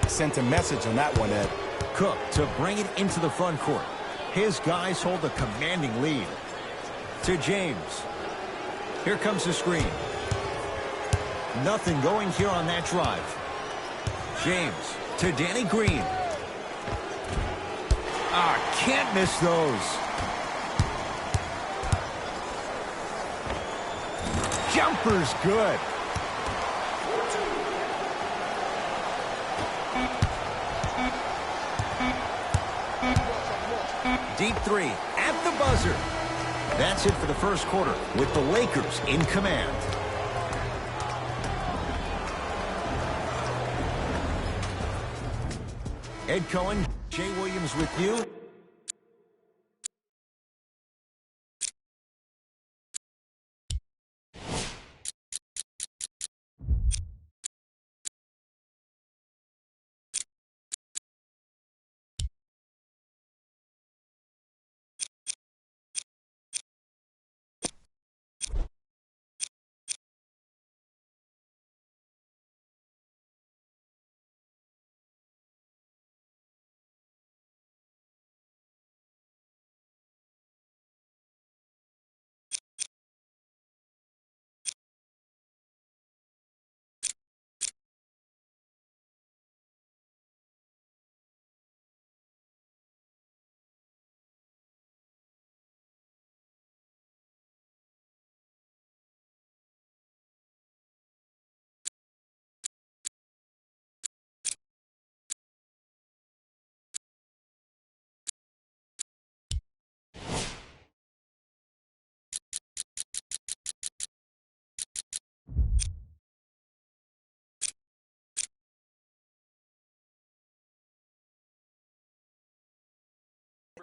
Sent a message on that one, Ed. Cook to bring it into the front court. His guys hold a commanding lead. To James. Here comes the screen. Nothing going here on that drive. James to Danny Green. Can't miss those. Jumper's good. Deep three at the buzzer. That's it for the first quarter with the Lakers in command. Ed Cohen, Jay Williams with you.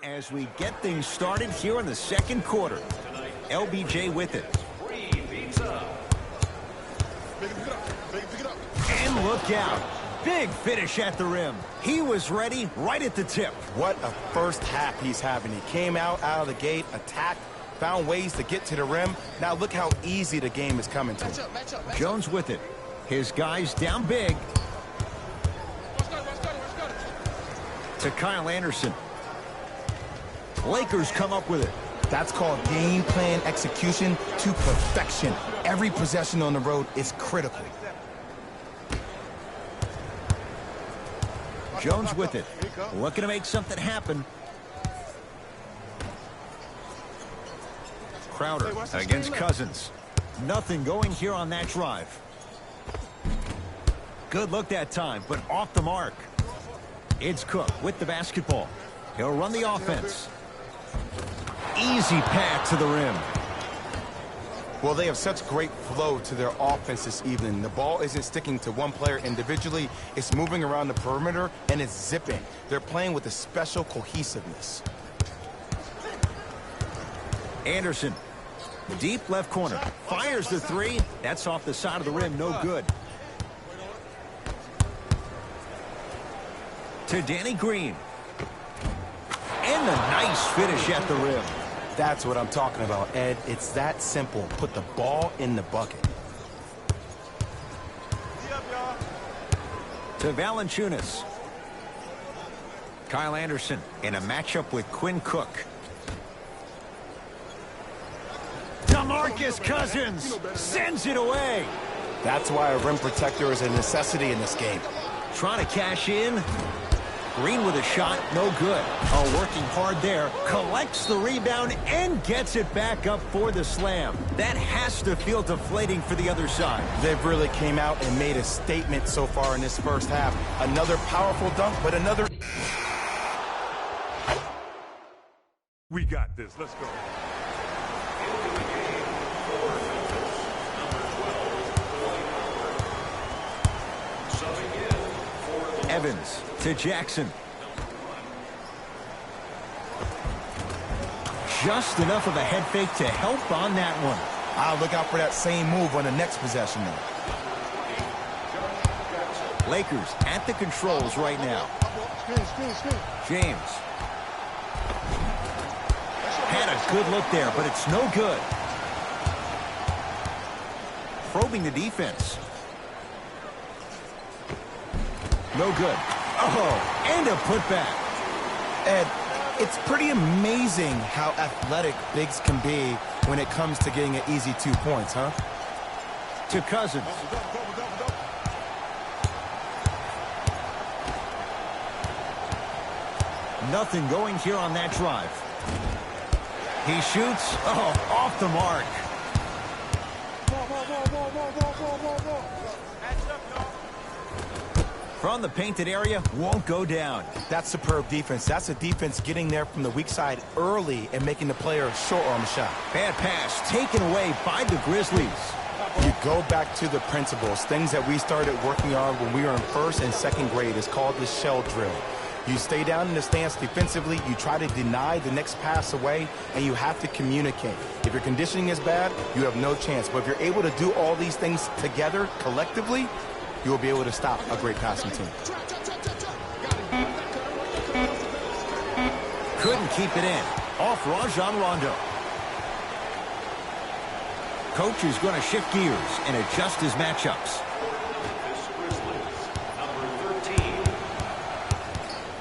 As we get things started here in the second quarter. LBJ with it. And look out. Big finish at the rim. He was ready right at the tip. What a first half he's having. He came out of the gate, attacked, found ways to get to the rim. Now look how easy the game is coming to him. Jones with it. His guys down big. To Kyle Anderson. Lakers come up with it. That's called game plan execution to perfection. Every possession on the road is critical. Jones with it. Looking to make something happen. Crowder against Cousins. Nothing going here on that drive. Good look that time, but off the mark. It's Cook with the basketball. He'll run the offense. Easy pass to the rim. Well, they have such great flow to their offense this evening. The ball isn't sticking to one player individually. It's moving around the perimeter, and it's zipping. They're playing with a special cohesiveness. Anderson, deep left corner, fires the three. That's off the side of the rim, no good. To Danny Green. And a nice finish at the rim. That's what I'm talking about, Ed. It's that simple. Put the ball in the bucket. To Valanciunas. Kyle Anderson in a matchup with Quinn Cook. DeMarcus Cousins sends it away. That's why a rim protector is a necessity in this game. Trying to cash in. Green with a shot, no good. Oh, working hard there. Collects the rebound and gets it back up for the slam. That has to feel deflating for the other side. They've really came out and made a statement so far in this first half. Another powerful dunk, but another... We got this. Let's go. Evans to Jackson. Just enough of a head fake to help on that one. I'll look out for that same move on the next possession now. Lakers at the controls right now. James. Had a good look there, but it's no good. Probing the defense. No good. Oh, and a putback. Ed, it's pretty amazing how athletic bigs can be when it comes to getting an easy 2 points, huh? To Cousins. Nothing going here on that drive. He shoots. Oh, off the mark. From the painted area, won't go down. That's superb defense. That's a defense getting there from the weak side early and making the player short on the shot. Bad pass taken away by the Grizzlies. You go back to the principles, things that we started working on when we were in first and second grade. It's called the shell drill. You stay down in the stance defensively, you try to deny the next pass away, and you have to communicate. If your conditioning is bad, you have no chance. But if you're able to do all these things together, collectively, you will be able to stop a great passing team. Couldn't keep it in. Off Rajon Rondo. Coach is going to shift gears and adjust his matchups. Number 13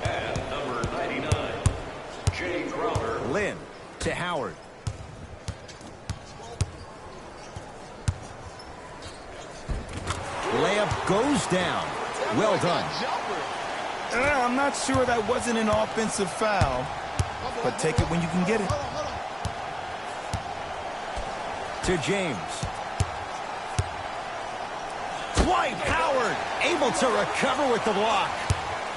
and number 99, Jay Crowder. Lynn to Howard. Layup goes down. Well done. I'm not sure that wasn't an offensive foul, but take it when you can get it. To James. Dwight Howard able to recover with the block.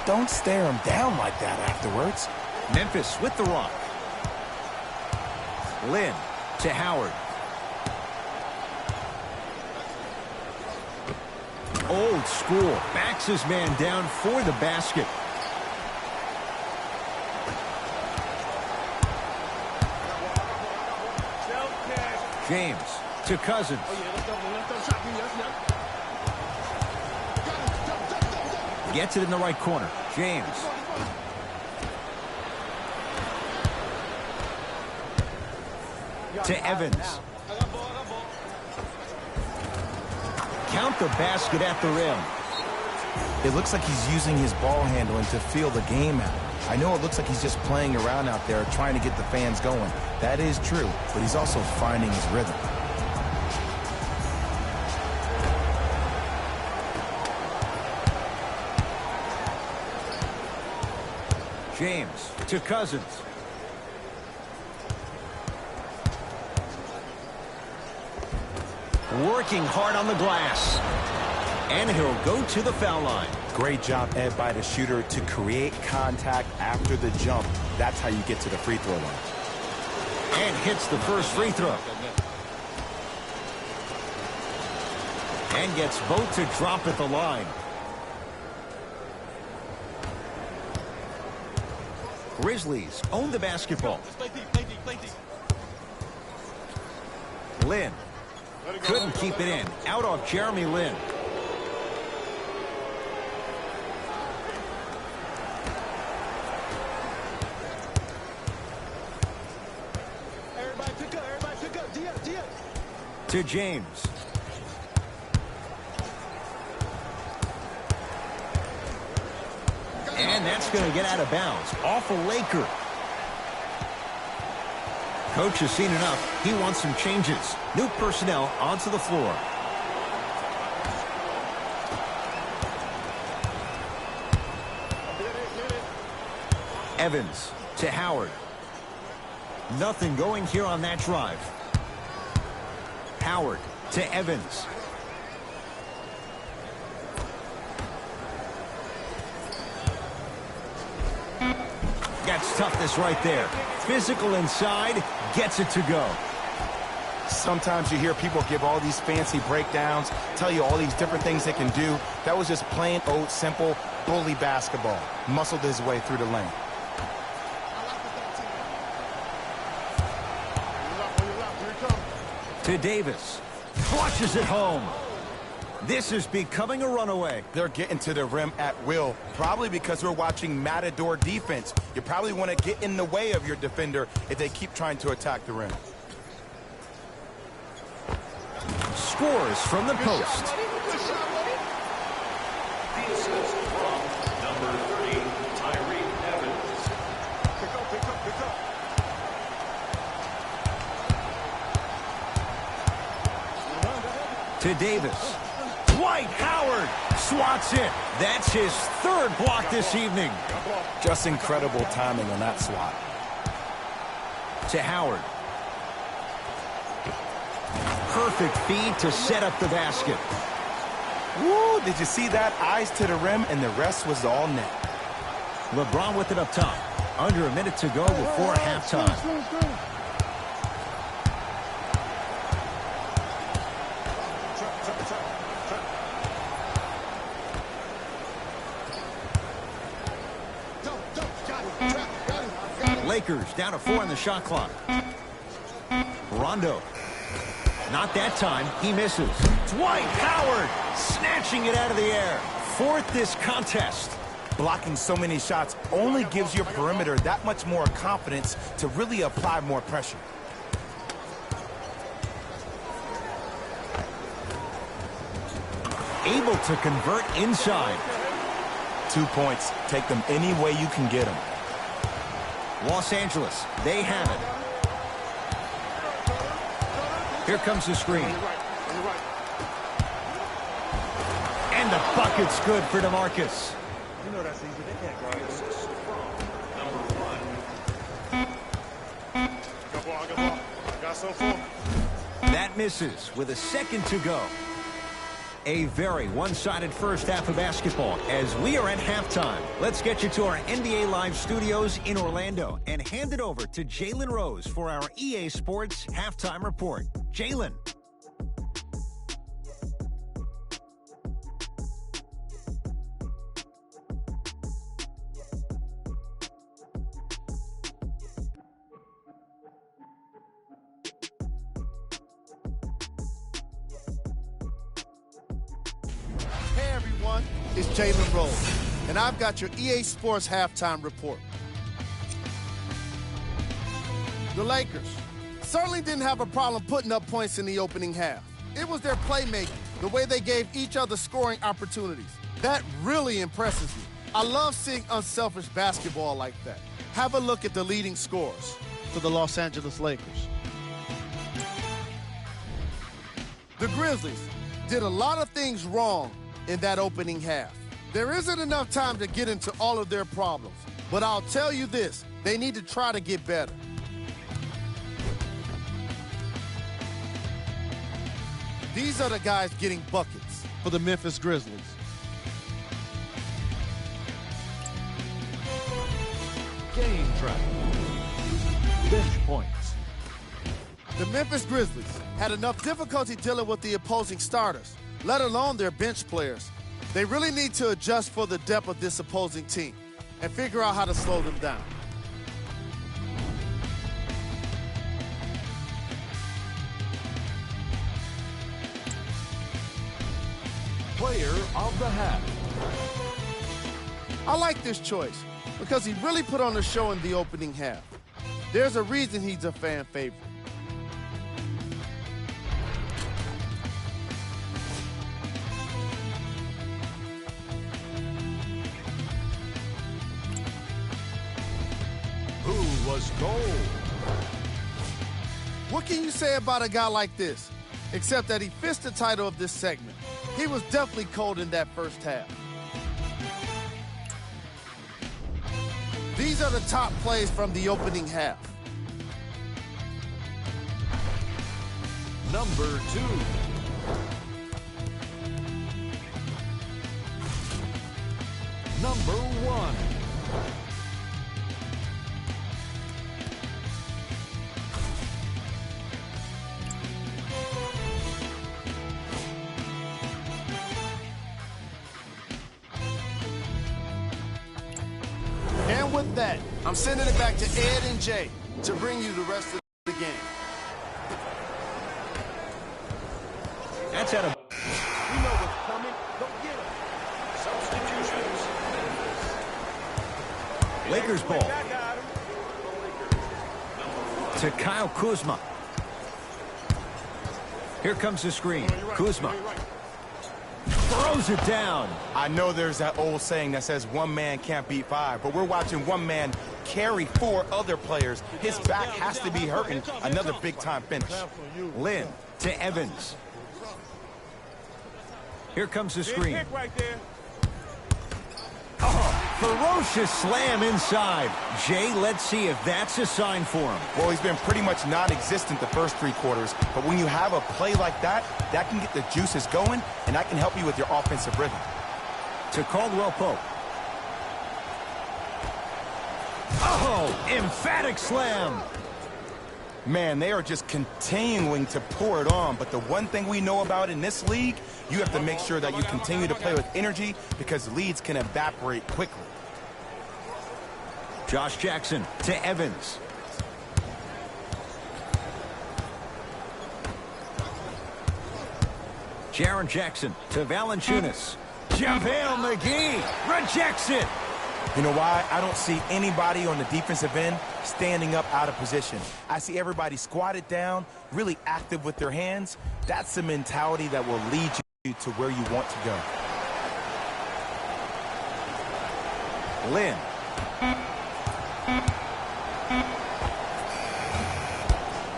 Don't stare him down like that afterwards. Memphis with the rock. Lynn to Howard. Old school. Backs his man down for the basket. James to Cousins. Gets it in the right corner. James. To Evans. Count the basket at the rim. It looks like he's using his ball handling to feel the game out. I know it looks like he's just playing around out there trying to get the fans going. That is true, but he's also finding his rhythm. James to Cousins. Working hard on the glass. And he'll go to the foul line. Great job, Ed, by the shooter to create contact after the jump. That's how you get to the free throw line. And hits the first free throw. And gets both to drop at the line. Grizzlies own the basketball. Lin couldn't keep it in. Out off Jeremy Lin. Everybody pick up. Dia. To James. And that's going to get out of bounds. Off a Laker. Coach has seen enough. He wants some changes. New personnel onto the floor. Evans to Howard. Nothing going here on that drive. Howard to Evans. That's toughness right there. Physical inside, gets it to go. Sometimes you hear people give all these fancy breakdowns, tell you all these different things they can do. That was just plain old simple bully basketball. Muscled his way through the lane. To Davis. Flushes it home. This is becoming a runaway. They're getting to the rim at will, probably because we're watching Matador defense. You probably want to get in the way of your defender if they keep trying to attack the rim. Scores from the post. The assist from number 30, Tyree Evans. Pick up. To Davis. Dwight Howard swats it. That's his third block this evening. Just incredible timing on that swat. To Howard. Perfect feed to set up the basket. Woo, did you see that? Eyes to the rim, and the rest was all net. LeBron with it up top. Under a minute to go before halftime. Lakers down to 4 in the shot clock. Rondo. Not that time. He misses. Dwight Howard snatching it out of the air. Fourth this contest. Blocking so many shots only gives your perimeter that much more confidence to really apply more pressure. Able to convert inside. 2 points. Take them any way you can get them. Los Angeles, they have it. Here comes the screen. And the bucket's good for DeMarcus. You know that's easy. They can't guard this. Number 1. Good ball. Got some for him. That misses with a second to go. A very one-sided first half of basketball as we are at halftime. Let's get you to our NBA Live studios in Orlando and hand it over to Jalen Rose for our EA Sports Halftime Report. Jalen. Hey everyone, it's Jalen Rose, and I've got your EA Sports Halftime Report. The Lakers certainly didn't have a problem putting up points in the opening half. It was their playmaking, the way they gave each other scoring opportunities. That really impresses me. I love seeing unselfish basketball like that. Have a look at the leading scorers for the Los Angeles Lakers. The Grizzlies did a lot of things wrong in that opening half. There isn't enough time to get into all of their problems, but I'll tell you this, they need to try to get better. These are the guys getting buckets for the Memphis Grizzlies. Game track. Bench points. The Memphis Grizzlies had enough difficulty dealing with the opposing starters, let alone their bench players. They really need to adjust for the depth of this opposing team and figure out how to slow them down. Player of the half. I like this choice because he really put on a show in the opening half. There's a reason he's a fan favorite. Who was gold? What can you say about a guy like this? Except that he fits the title of this segment. He was definitely cold in that first half. These are the top plays from the opening half. Number 2. Number 1. And with that, I'm sending it back to Ed and Jay to bring you the rest of the game. That's out of... You know what's coming. Go get him. Substitutions. Lakers ball I got him. to Kyle Kuzma. Here comes the screen. Kuzma throws it down. I know there's that old saying that says one man can't beat five, but we're watching one man carry 4 other players. His back has to be hurting. Another big-time finish. Lynn to Evans. Here comes the Big screen. pick right there. Ferocious slam inside. Jay, let's see if that's a sign for him. Well, he's been pretty much non-existent the first 3 quarters, but when you have a play like that, that can get the juices going, and that can help you with your offensive rhythm. To Caldwell Pope. Oh, emphatic slam. Man, they are just continuing to pour it on, but the one thing we know about in this league, you have to make sure that you continue to play with energy because leads can evaporate quickly. Josh Jackson to Evans. Jaren Jackson to Valanciunas. JaVale McGee rejects it. You know why? I don't see anybody on the defensive end standing up out of position. I see everybody squatted down, really active with their hands. That's the mentality that will lead you to where you want to go. Lynn.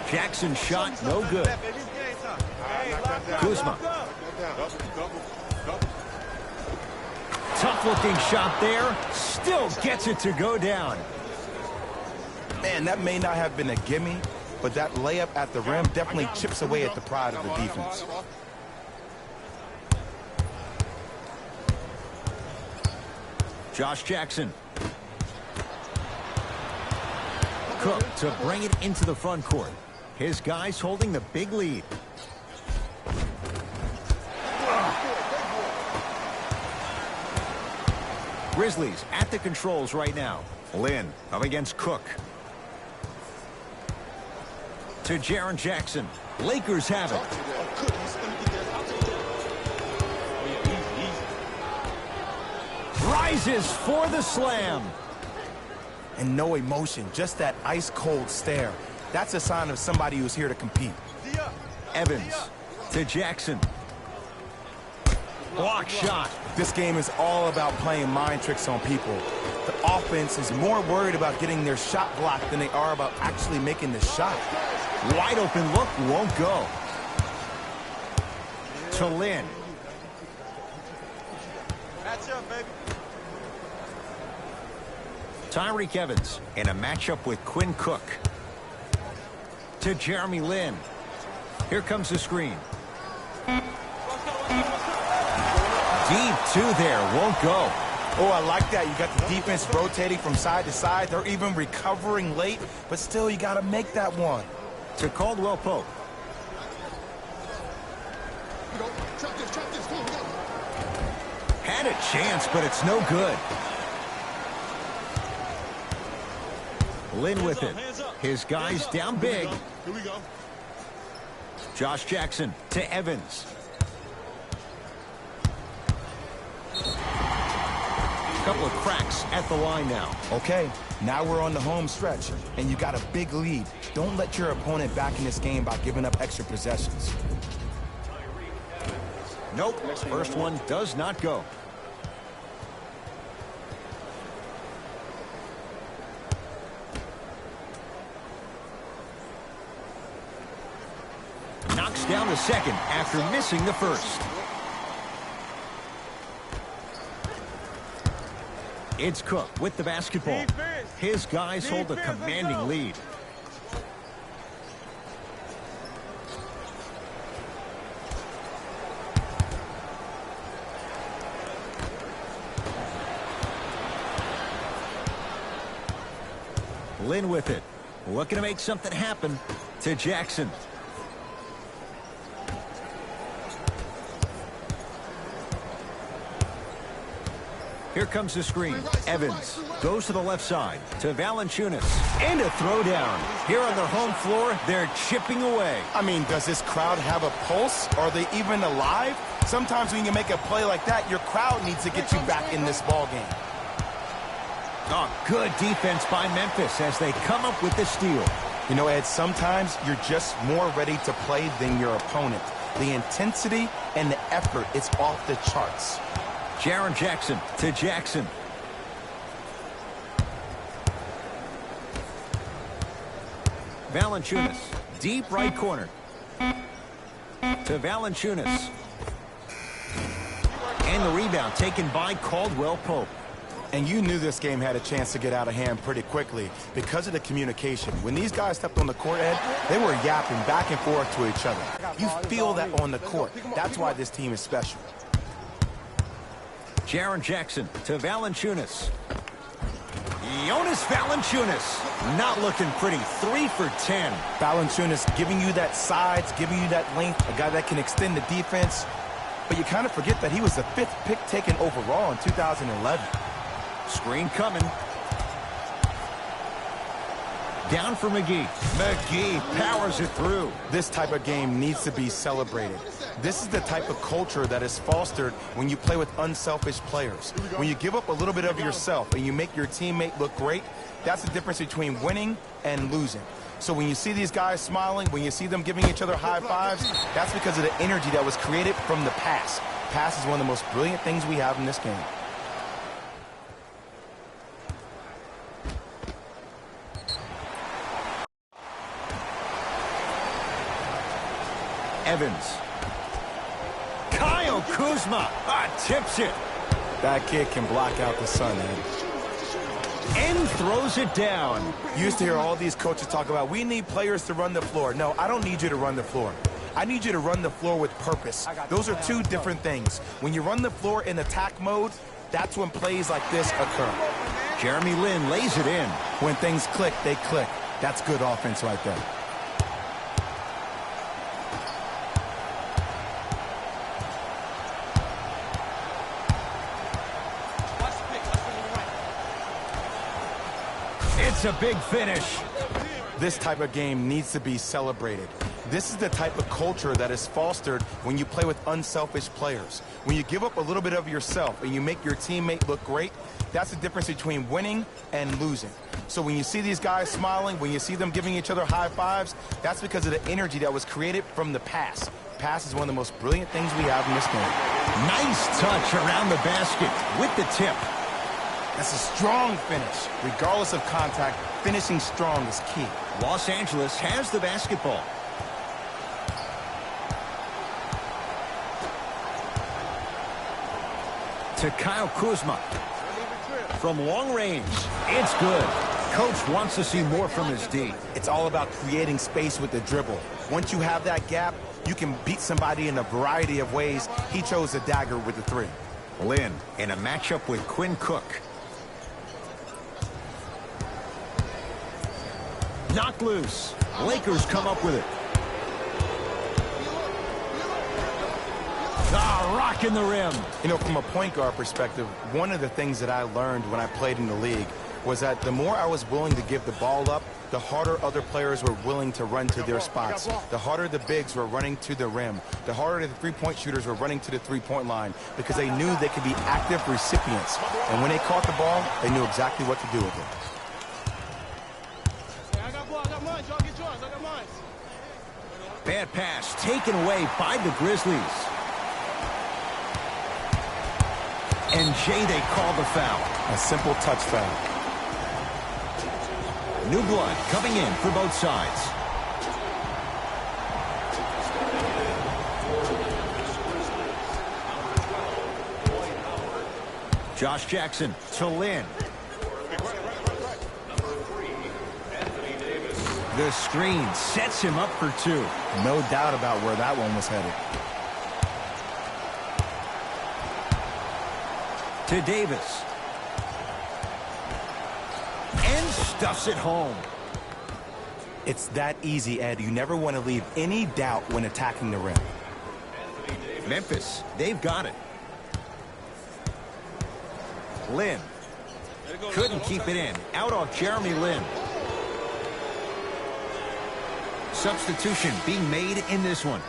Jackson shot no good. Kuzma. Tough looking shot there. Still gets it to go down. Man, that may not have been a gimme, but that layup at the rim definitely chips away at the pride of the defense. Josh Jackson. Cook to bring it into the front court. His guys holding the big lead. Grizzlies at the controls right now. Lynn up against Cook. To Jaren Jackson. Lakers have it. Rises for the slam. And no emotion, just that ice-cold stare. That's a sign of somebody who's here to compete. Evans to Jackson. Block shot. This game is all about playing mind tricks on people. The offense is more worried about getting their shot blocked than they are about actually making the shot. Wide open look won't go. To Lynn. Match up, baby. Tyreke Evans in a matchup with Quinn Cook. To Jeremy Lin. Here comes the screen. Deep 2 there, won't go. Oh, I like that. You got the defense rotating from side to side. They're even recovering late, but still you got to make that one. To Caldwell Pope. Had a chance, but it's no good. Lynn with it. His guys down big. Here we go. Josh Jackson to Evans. Couple of cracks at the line now. Okay, now we're on the home stretch, and you got a big lead. Don't let your opponent back in this game by giving up extra possessions. Nope, first one does not go. Knocks down the second after missing the first. It's Cook with the basketball. His guys hold a commanding lead. Lynn with it. Looking to make something happen to Jackson. Here comes the screen. Evans goes to the left side to Valanciunas. And a throwdown. Here on their home floor, they're chipping away. I mean, does this crowd have a pulse? Are they even alive? Sometimes when you make a play like that, your crowd needs to get you back in this ball game. Oh, good defense by Memphis as they come up with the steal. You know, Ed, sometimes you're just more ready to play than your opponent. The intensity and the effort is off the charts. Jaren Jackson to Jackson. Valanciunas, deep right corner. To Valanciunas. And the rebound taken by Caldwell Pope. And you knew this game had a chance to get out of hand pretty quickly because of the communication. When these guys stepped on the court, Ed, they were yapping back and forth to each other. You feel that on the court. That's why this team is special. Jaren Jackson to Valanciunas. Jonas Valanciunas not looking pretty. 3 for 10. Valanciunas giving you that size, giving you that length, a guy that can extend the defense. But you kind of forget that he was the 5th pick taken overall in 2011. Screen coming. Down for McGee. McGee powers it through. This type of game needs to be celebrated. This is the type of culture that is fostered when you play with unselfish players. When you give up a little bit of yourself and you make your teammate look great, that's the difference between winning and losing. So when you see these guys smiling, when you see them giving each other high fives, that's because of the energy that was created from the pass. Pass is one of the most brilliant things we have in this game. Evans. Kyle Kuzma tips it. That kid can block out the sun, Ed. And throws it down. You used to hear all these coaches talk about, we need players to run the floor. No, I don't need you to run the floor. I need you to run the floor with purpose. Those are two different things. When you run the floor in attack mode, that's when plays like this occur. Jeremy Lin lays it in. When things click, they click. That's good offense right there. It's a big finish. This type of game needs to be celebrated. This is the type of culture that is fostered when you play with unselfish players. When you give up a little bit of yourself and you make your teammate look great, that's the difference between winning and losing. So when you see these guys smiling, when you see them giving each other high fives, that's because of the energy that was created from the pass. Pass is one of the most brilliant things we have in this game. Nice touch around the basket with the tip. That's a strong finish. Regardless of contact, finishing strong is key. Los Angeles has the basketball. To Kyle Kuzma. From long range, it's good. Coach wants to see more from his D. It's all about creating space with the dribble. Once you have that gap, you can beat somebody in a variety of ways. He chose the dagger with the 3. Lynn in a matchup with Quinn Cook. Knocked loose. Lakers come up with it. rocking the rim. You know, from a point guard perspective, one of the things that I learned when I played in the league was that the more I was willing to give the ball up, the harder other players were willing to run to their spots. The harder the bigs were running to the rim. The harder the three-point shooters were running to the three-point line because they knew they could be active recipients. And when they caught the ball, they knew exactly what to do with it. I got mine. Y'all get yours. I got mine. Bad pass taken away by the Grizzlies. And Jay, they call the foul. A simple touch foul. New blood coming in for both sides. Josh Jackson to Lynn. The screen sets him up for two. No doubt about where that one was headed. To Davis. And stuffs it home. It's that easy, Ed. You never want to leave any doubt when attacking the rim. Memphis, they've got it. Lynn. Couldn't keep it in. Out off Jeremy Lin. Substitution being made in this one.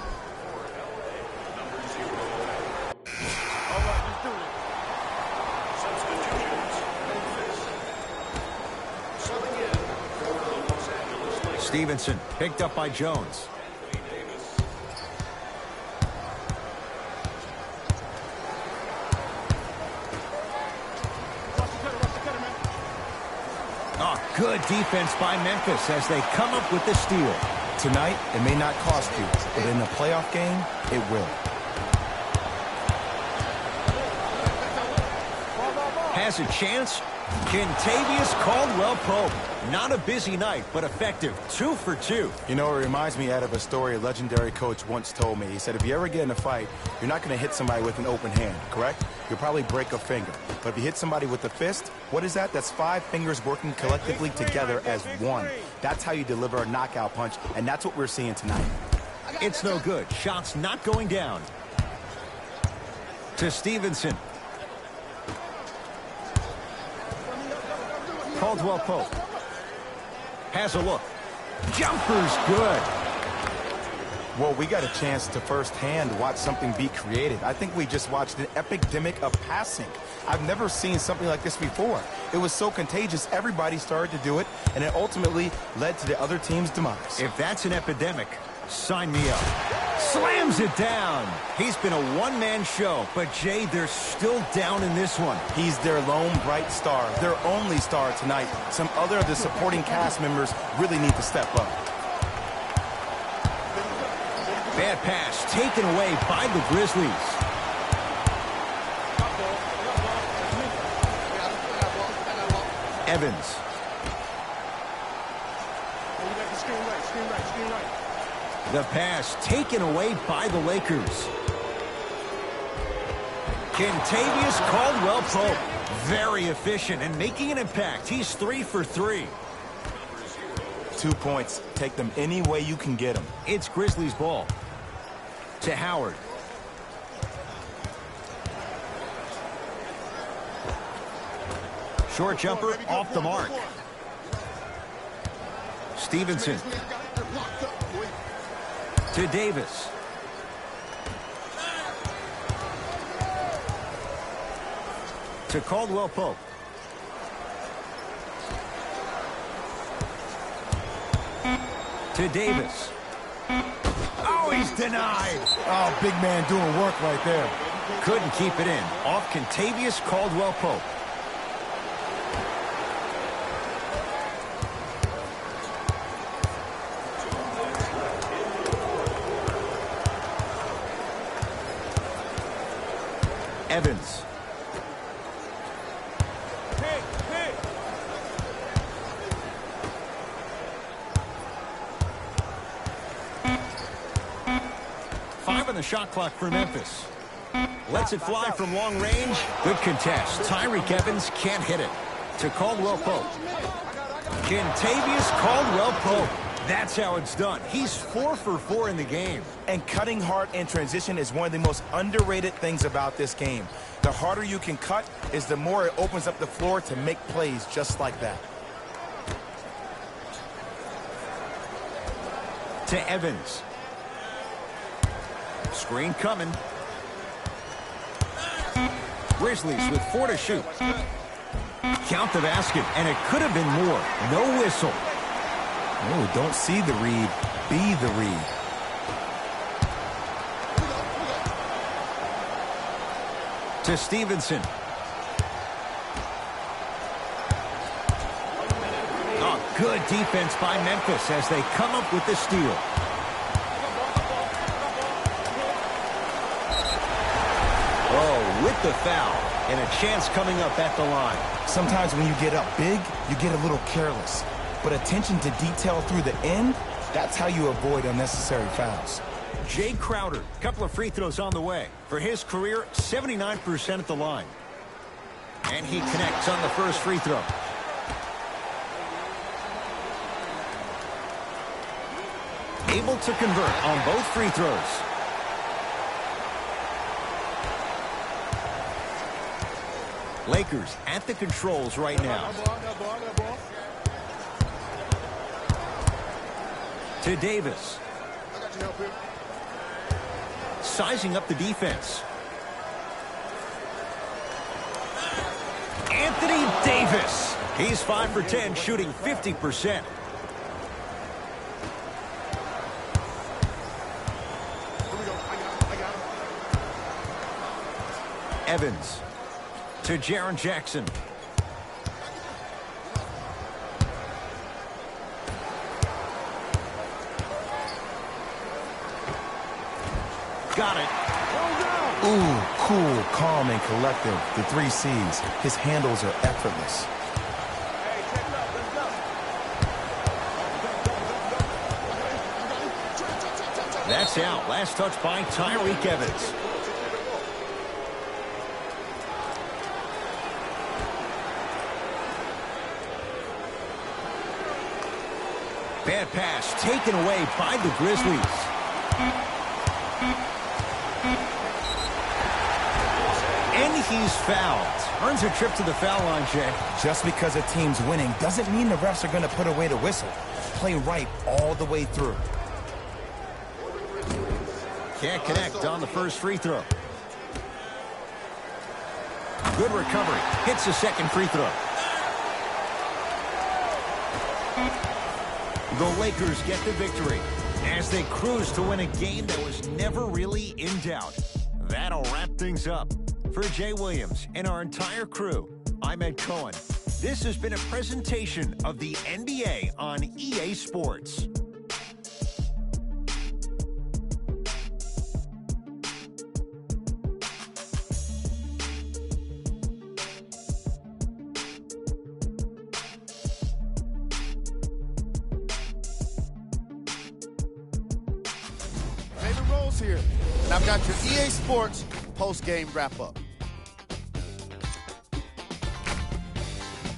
Stevenson picked up by Jones. Oh, good defense by Memphis as they come up with the steal. Tonight, it may not cost you, but in the playoff game, it will. Has a chance. Kentavious Caldwell-Pope. Not a busy night, but effective. 2 for 2. You know, it reminds me, Ed, of a story a legendary coach once told me. He said, if you ever get in a fight, you're not going to hit somebody with an open hand, correct? You'll probably break a finger. But if you hit somebody with a fist, what is that? That's 5 fingers working collectively together as one. That's how you deliver a knockout punch, and that's what we're seeing tonight. It's no good. Shots not going down. To Stevenson. Caldwell-Pope. Has a look. Jumper's good. Well, we got a chance to firsthand watch something be created. I think we just watched an epidemic of passing. I've never seen something like this before. It was so contagious, everybody started to do it, and it ultimately led to the other team's demise. If that's an epidemic, sign me up. Slams it down. He's been a one-man show, but Jay, they're still down in this one. He's their lone bright star, their only star tonight. Some other of the supporting cast members really need to step up. Bad pass taken away by the Grizzlies. Evans. The pass taken away by the Lakers. Kentavious Caldwell-Pope. Very efficient and making an impact. He's 3 for 3. 2 points. Take them any way you can get them. It's Grizzlies ball. To Howard. Short jumper off the mark. Stevenson. To Davis. To Caldwell-Pope. To Davis. Oh, he's denied. Oh, big man doing work right there. Couldn't keep it in. Off Kentavious Caldwell-Pope. Evans. Five on the shot clock for Memphis. Lets it fly from long range. Good contest. Tyreek Evans can't hit it. To Caldwell-Pope. Kentavious Caldwell-Pope. That's how it's done. He's 4 for 4 in the game. And cutting hard in transition is one of the most underrated things about this game. The harder you can cut is the more it opens up the floor to make plays just like that. To Evans. Screen coming. Grizzlies with 4 to shoot. Count the basket, and it could have been more. No whistle. Oh, don't see the read, be the read. To Stevenson. Oh, good defense by Memphis as they come up with the steal. Oh, with the foul. And a chance coming up at the line. Sometimes when you get up big, you get a little careless. But attention to detail through the end, that's how you avoid unnecessary fouls. Jay Crowder, couple of free throws on the way. For his career, 79% at the line. And he connects on the first free throw. Able to convert on both free throws. Lakers at the controls right now. To Davis. Sizing up the defense. Anthony Davis. He's 5 for 10, shooting 50%. Evans. To Jaren Jackson. Got it. Ooh, cool, calm, and collective. The 3 C's. His handles are effortless. That's out. Last touch by Tyreke Evans. Bad pass taken away by the Grizzlies. And he's fouled. Earns a trip to the foul line, Jay. Just because a team's winning doesn't mean the refs are going to put away the whistle. Play right all the way through. Can't connect on the first free throw. Good recovery. Hits the second free throw. The Lakers get the victory as they cruise to win a game that was never really in doubt. That'll wrap things up. For Jay Williams and our entire crew, I'm Ed Cohen. This has been a presentation of the NBA on EA Sports. Here, and I've got your EA Sports post-game wrap-up.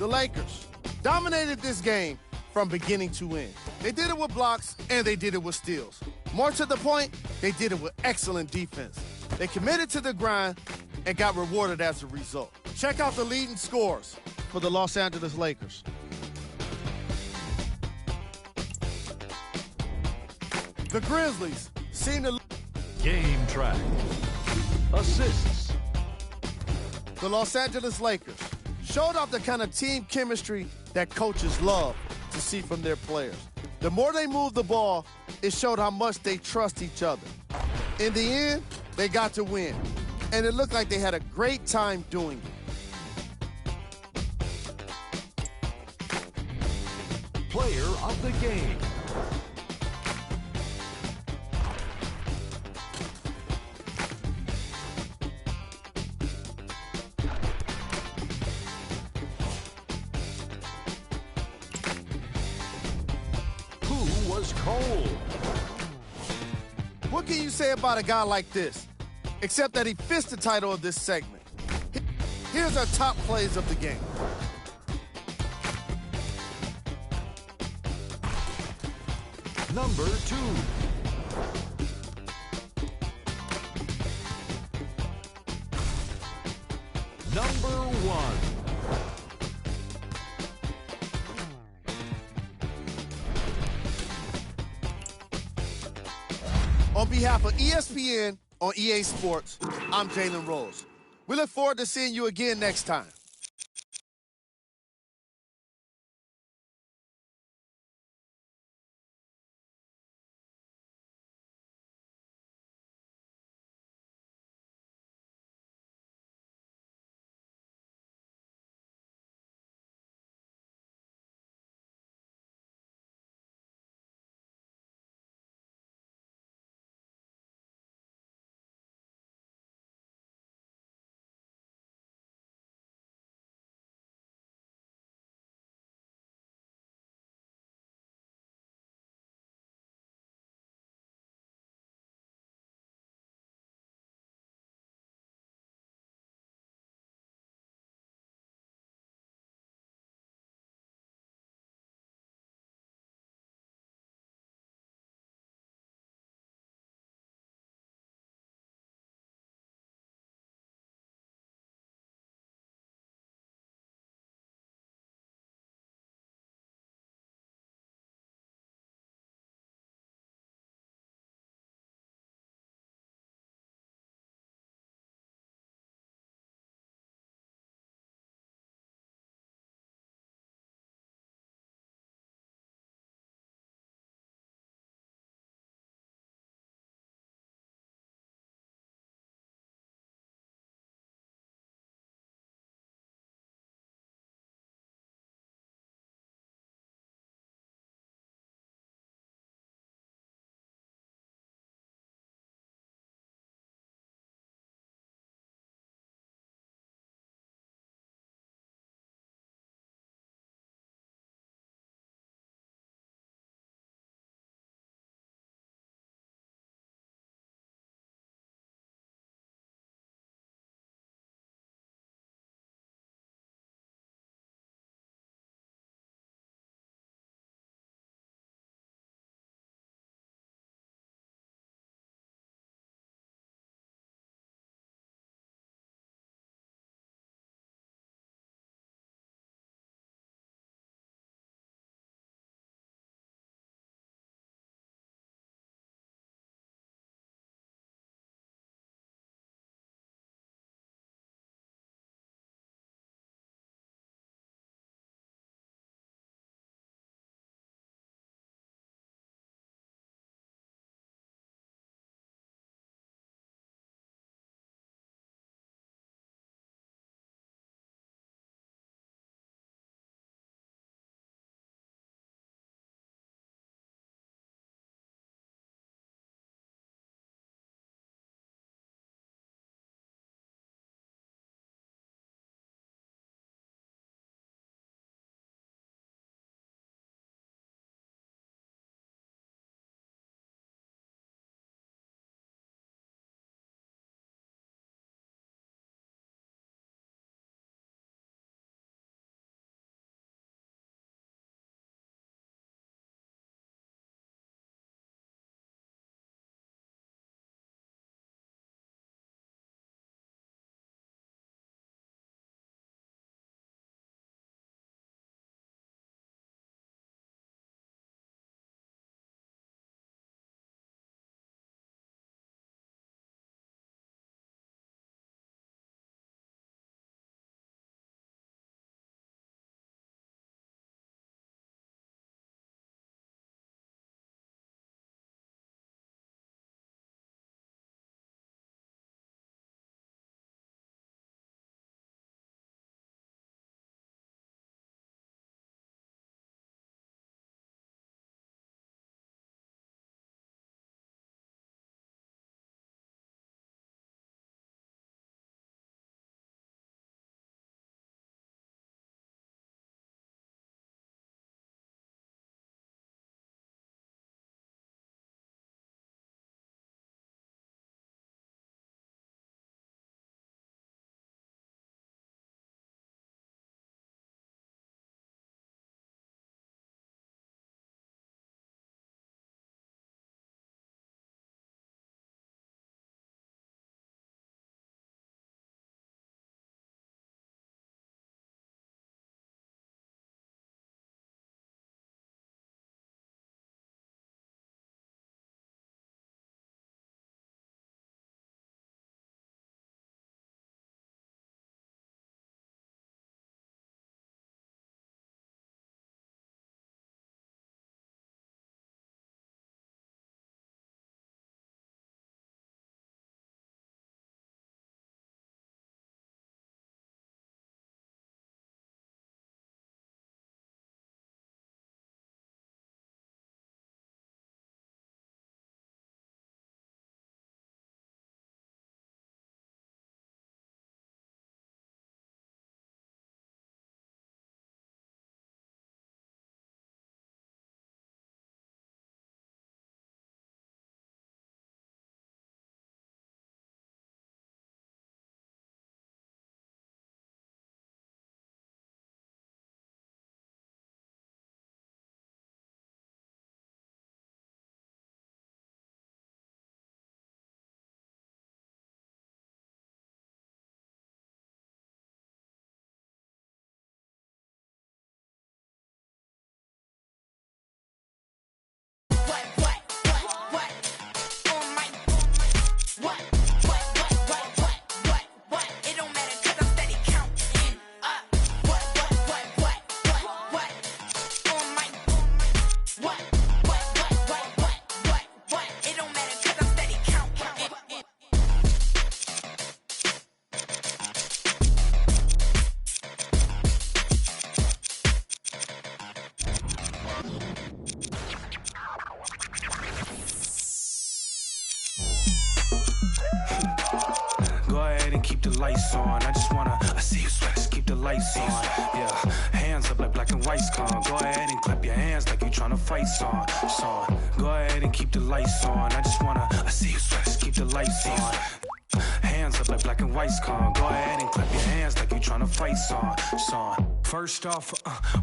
The Lakers dominated this game from beginning to end. They did it with blocks, and they did it with steals. More to the point, they did it with excellent defense. They committed to the grind and got rewarded as a result. Check out the leading scores for the Los Angeles Lakers. The Grizzlies seem to... Game track. Assists. The Los Angeles Lakers showed off the kind of team chemistry that coaches love to see from their players. The more they moved the ball, it showed how much they trust each other. In the end, they got to win, and it looked like they had a great time doing it. Player of the game. Cold. What can you say about a guy like this, except that he fits the title of this segment? Here's our top plays of the game. Number 2. Number 1. On behalf of ESPN on EA Sports, I'm Jalen Rose. We look forward to seeing you again next time. lights on. I just wanna, I see you sweat, just keep the lights on. Yeah, hands up like black and white's con. Go ahead and clap your hands like you tryna fight song. Go ahead and keep the lights on. I just wanna, I see you sweat, just keep the lights on. Hands up like black and white's con. Go ahead and clap your hands like you tryna fight song. First off,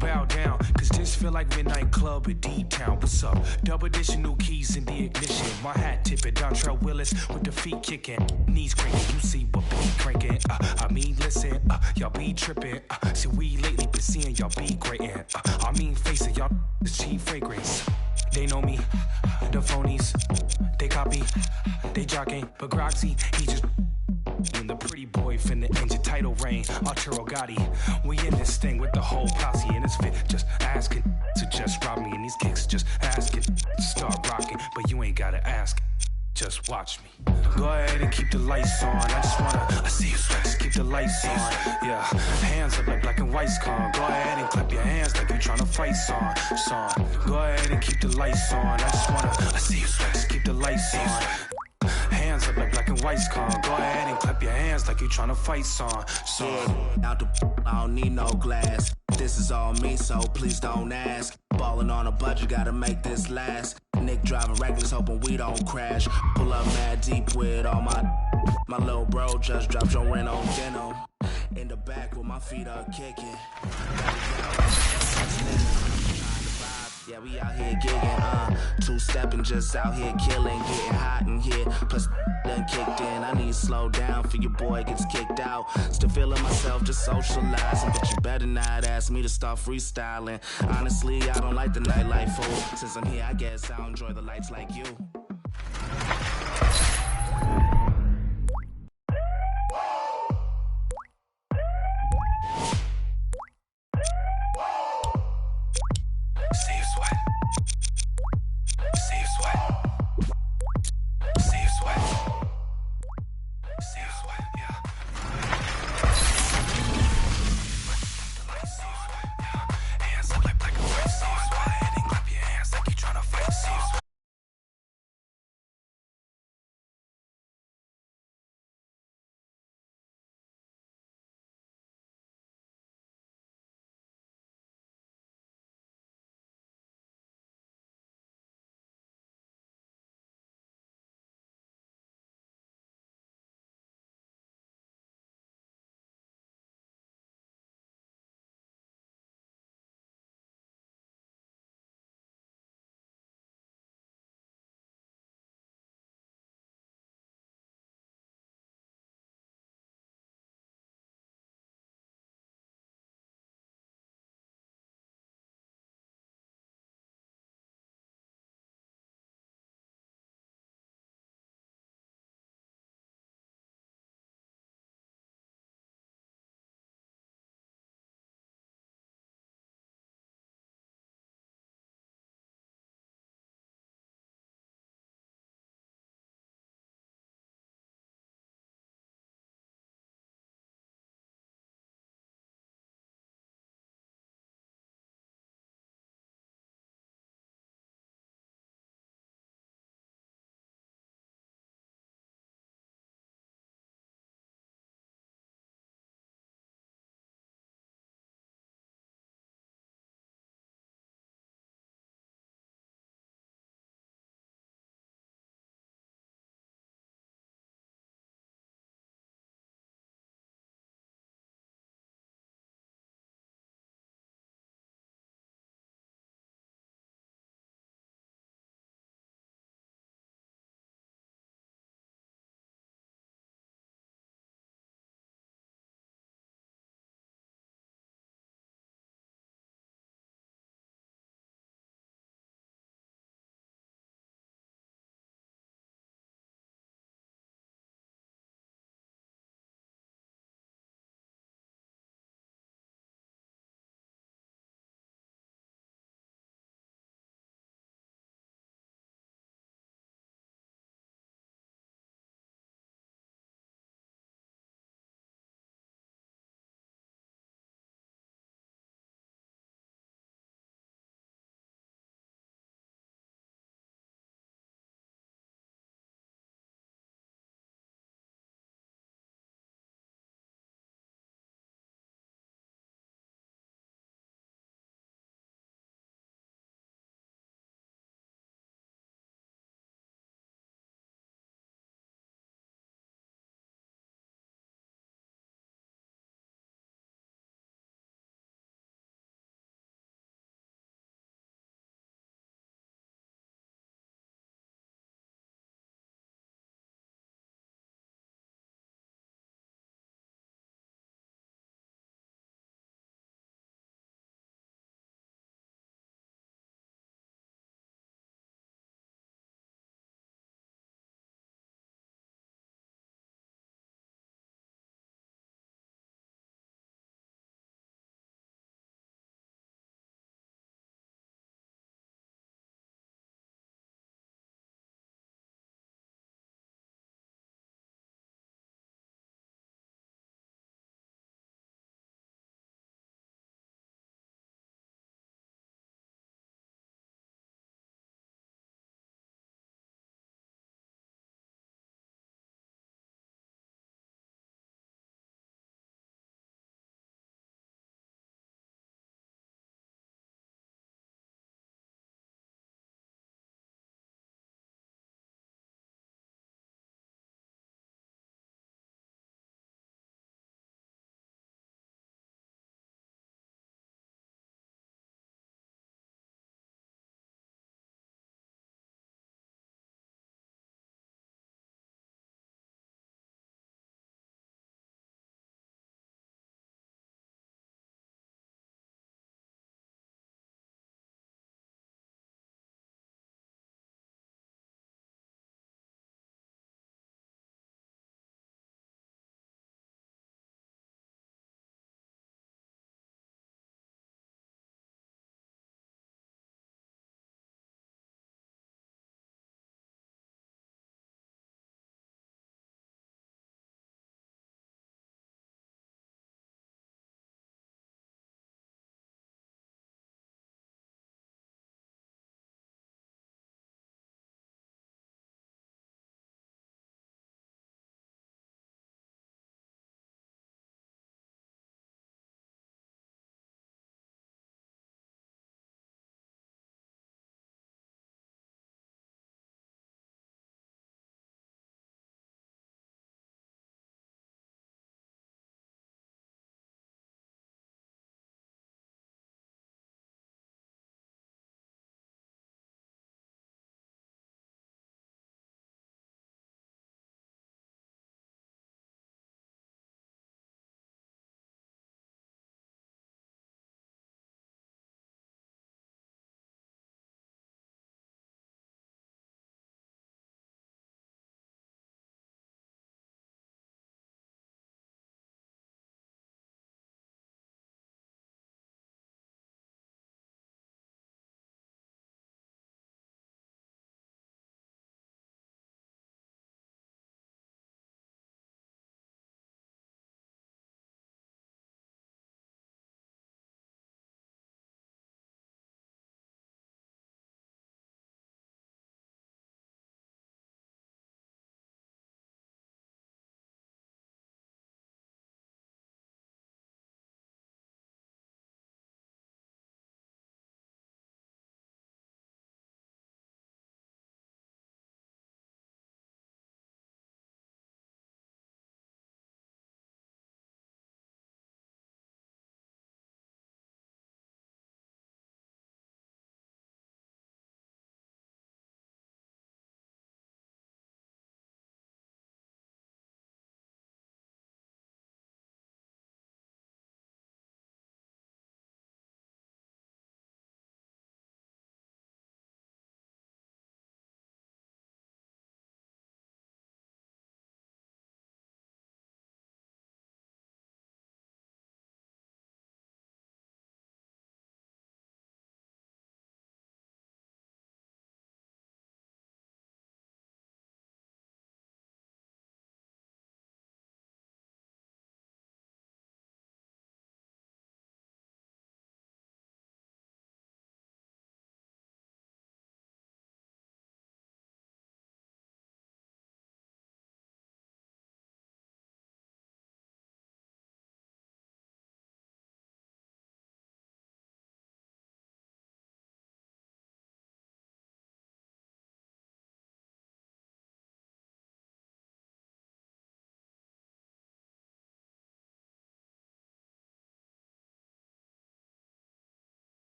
bow down, cause this feel like midnight club at D-Town. What's up? Double edition, new keys in the ignition. My hat tipping, Dontrell Willis with the feet kicking. Knees cranking, you see what beat cranking. I mean, listen, y'all be tripping. See, we lately been seeing y'all be grating. I mean, face it, y'all the cheap fragrance. They know me, the phonies, they copy, they jocking, but Groxy, he just and the pretty boy finna end your title reign. Arturo Gotti, we in this thing with the whole posse and it's fit. Just asking to just rob me and these kicks just asking to start rocking, but you ain't gotta ask. Just watch me. Go ahead and keep the lights on. I just wanna, I see you sweat, just keep the lights on. Yeah, hands up like black and white's con. Go ahead and clap your hands like you tryna fight song. Go ahead and keep the lights on. I just wanna, I see you sweat, just keep the lights on. Hands up like black and white's con. Go ahead and clap your hands like you tryna fight song. Out the I don't need no glass. This is all me, so please don't ask. Ballin' on a budget, gotta make this last. Nick driving reckless, hoping we don't crash. Pull up mad deep with all my little bro just dropped your rent on denim. In the back with my feet up kicking. Yeah, we out here gigging, two-stepping, just out here killing, getting hot in here, plus done kicked in. I need to slow down for your boy gets kicked out. Still feeling myself, just socializing, but you better not ask me to start freestyling. Honestly, I don't like the nightlife, fool. Since I'm here, I guess I'll enjoy the lights like you.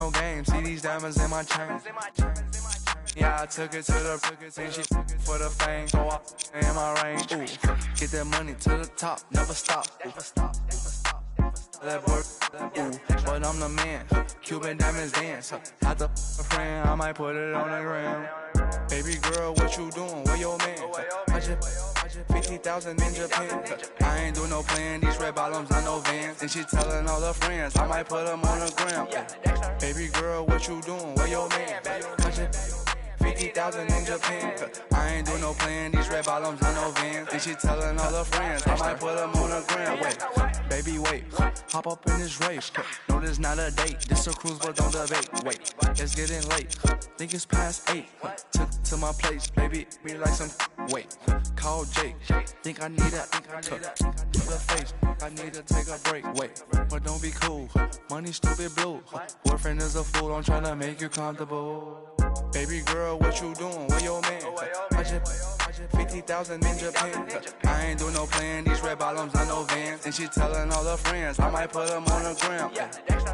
no game. See these diamonds in my chain. Yeah, I took it to the and she for the fame. So I in my range. Ooh, get that money to the top, never stop. That work, ooh, but I'm the man. Cuban diamonds dance. Had the friend, I might put it on the gram. Baby girl, what you doing? Where your man? I just 50,000 in Japan. I ain't do no plan. These red bottoms, I know Vans. And she telling all her friends, I might put them on the gram. Baby girl, what you doing? Where your man? I just 50,000 in Japan. I ain't do no plan. These red bottoms, I know Vans. And she telling all her friends, I might put them on the gram. Wait, baby, wait. Hop up in this race. No, this not a date. This a cruise, but don't debate. Wait, it's getting late. Think it's past 8. Took to my place, baby. Me like some. Wait, call Jake. Think I need a face. I need to take a break. Wait, but don't be cool. Money stupid blue. Boyfriend is a fool. I'm trying to make you comfortable. Baby girl, what you doing? Where your man? I just 50,000 in Japan. I ain't do no plan. These red bottoms, I know Vans. And she telling all her friends, I might put them on the gram.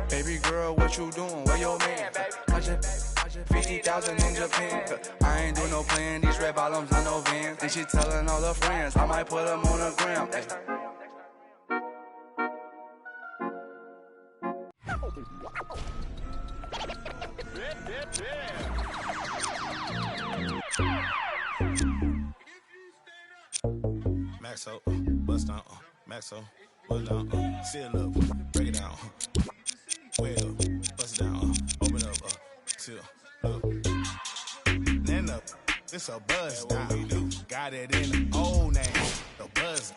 Baby girl, what you doing? Where your man? I just 50,000 in Japan. I ain't do no plan. These red bottoms, I know Vans. And she telling all her friends, I might put them on the gram. Maxo, bust down, Maxo, bust down, seal up, break it down, way up, bust it down, open up, seal up, then up, it's a buzz down, got it in the old name, the buzz,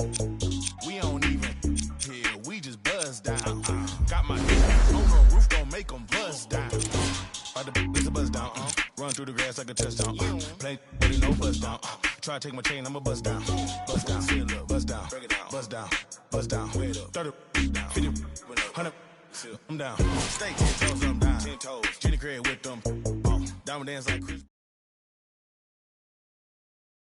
we don't even hear, we just buzz down, got my niggas on the roof, gon' make them buzz down, it's a buzz down, run through the grass like a touchdown, play with it, no buzz down, try to take my chain, I'ma buzz down, seal up, buzz down, break it down, buzz down, 30, 50, 100, I'm down, stay 10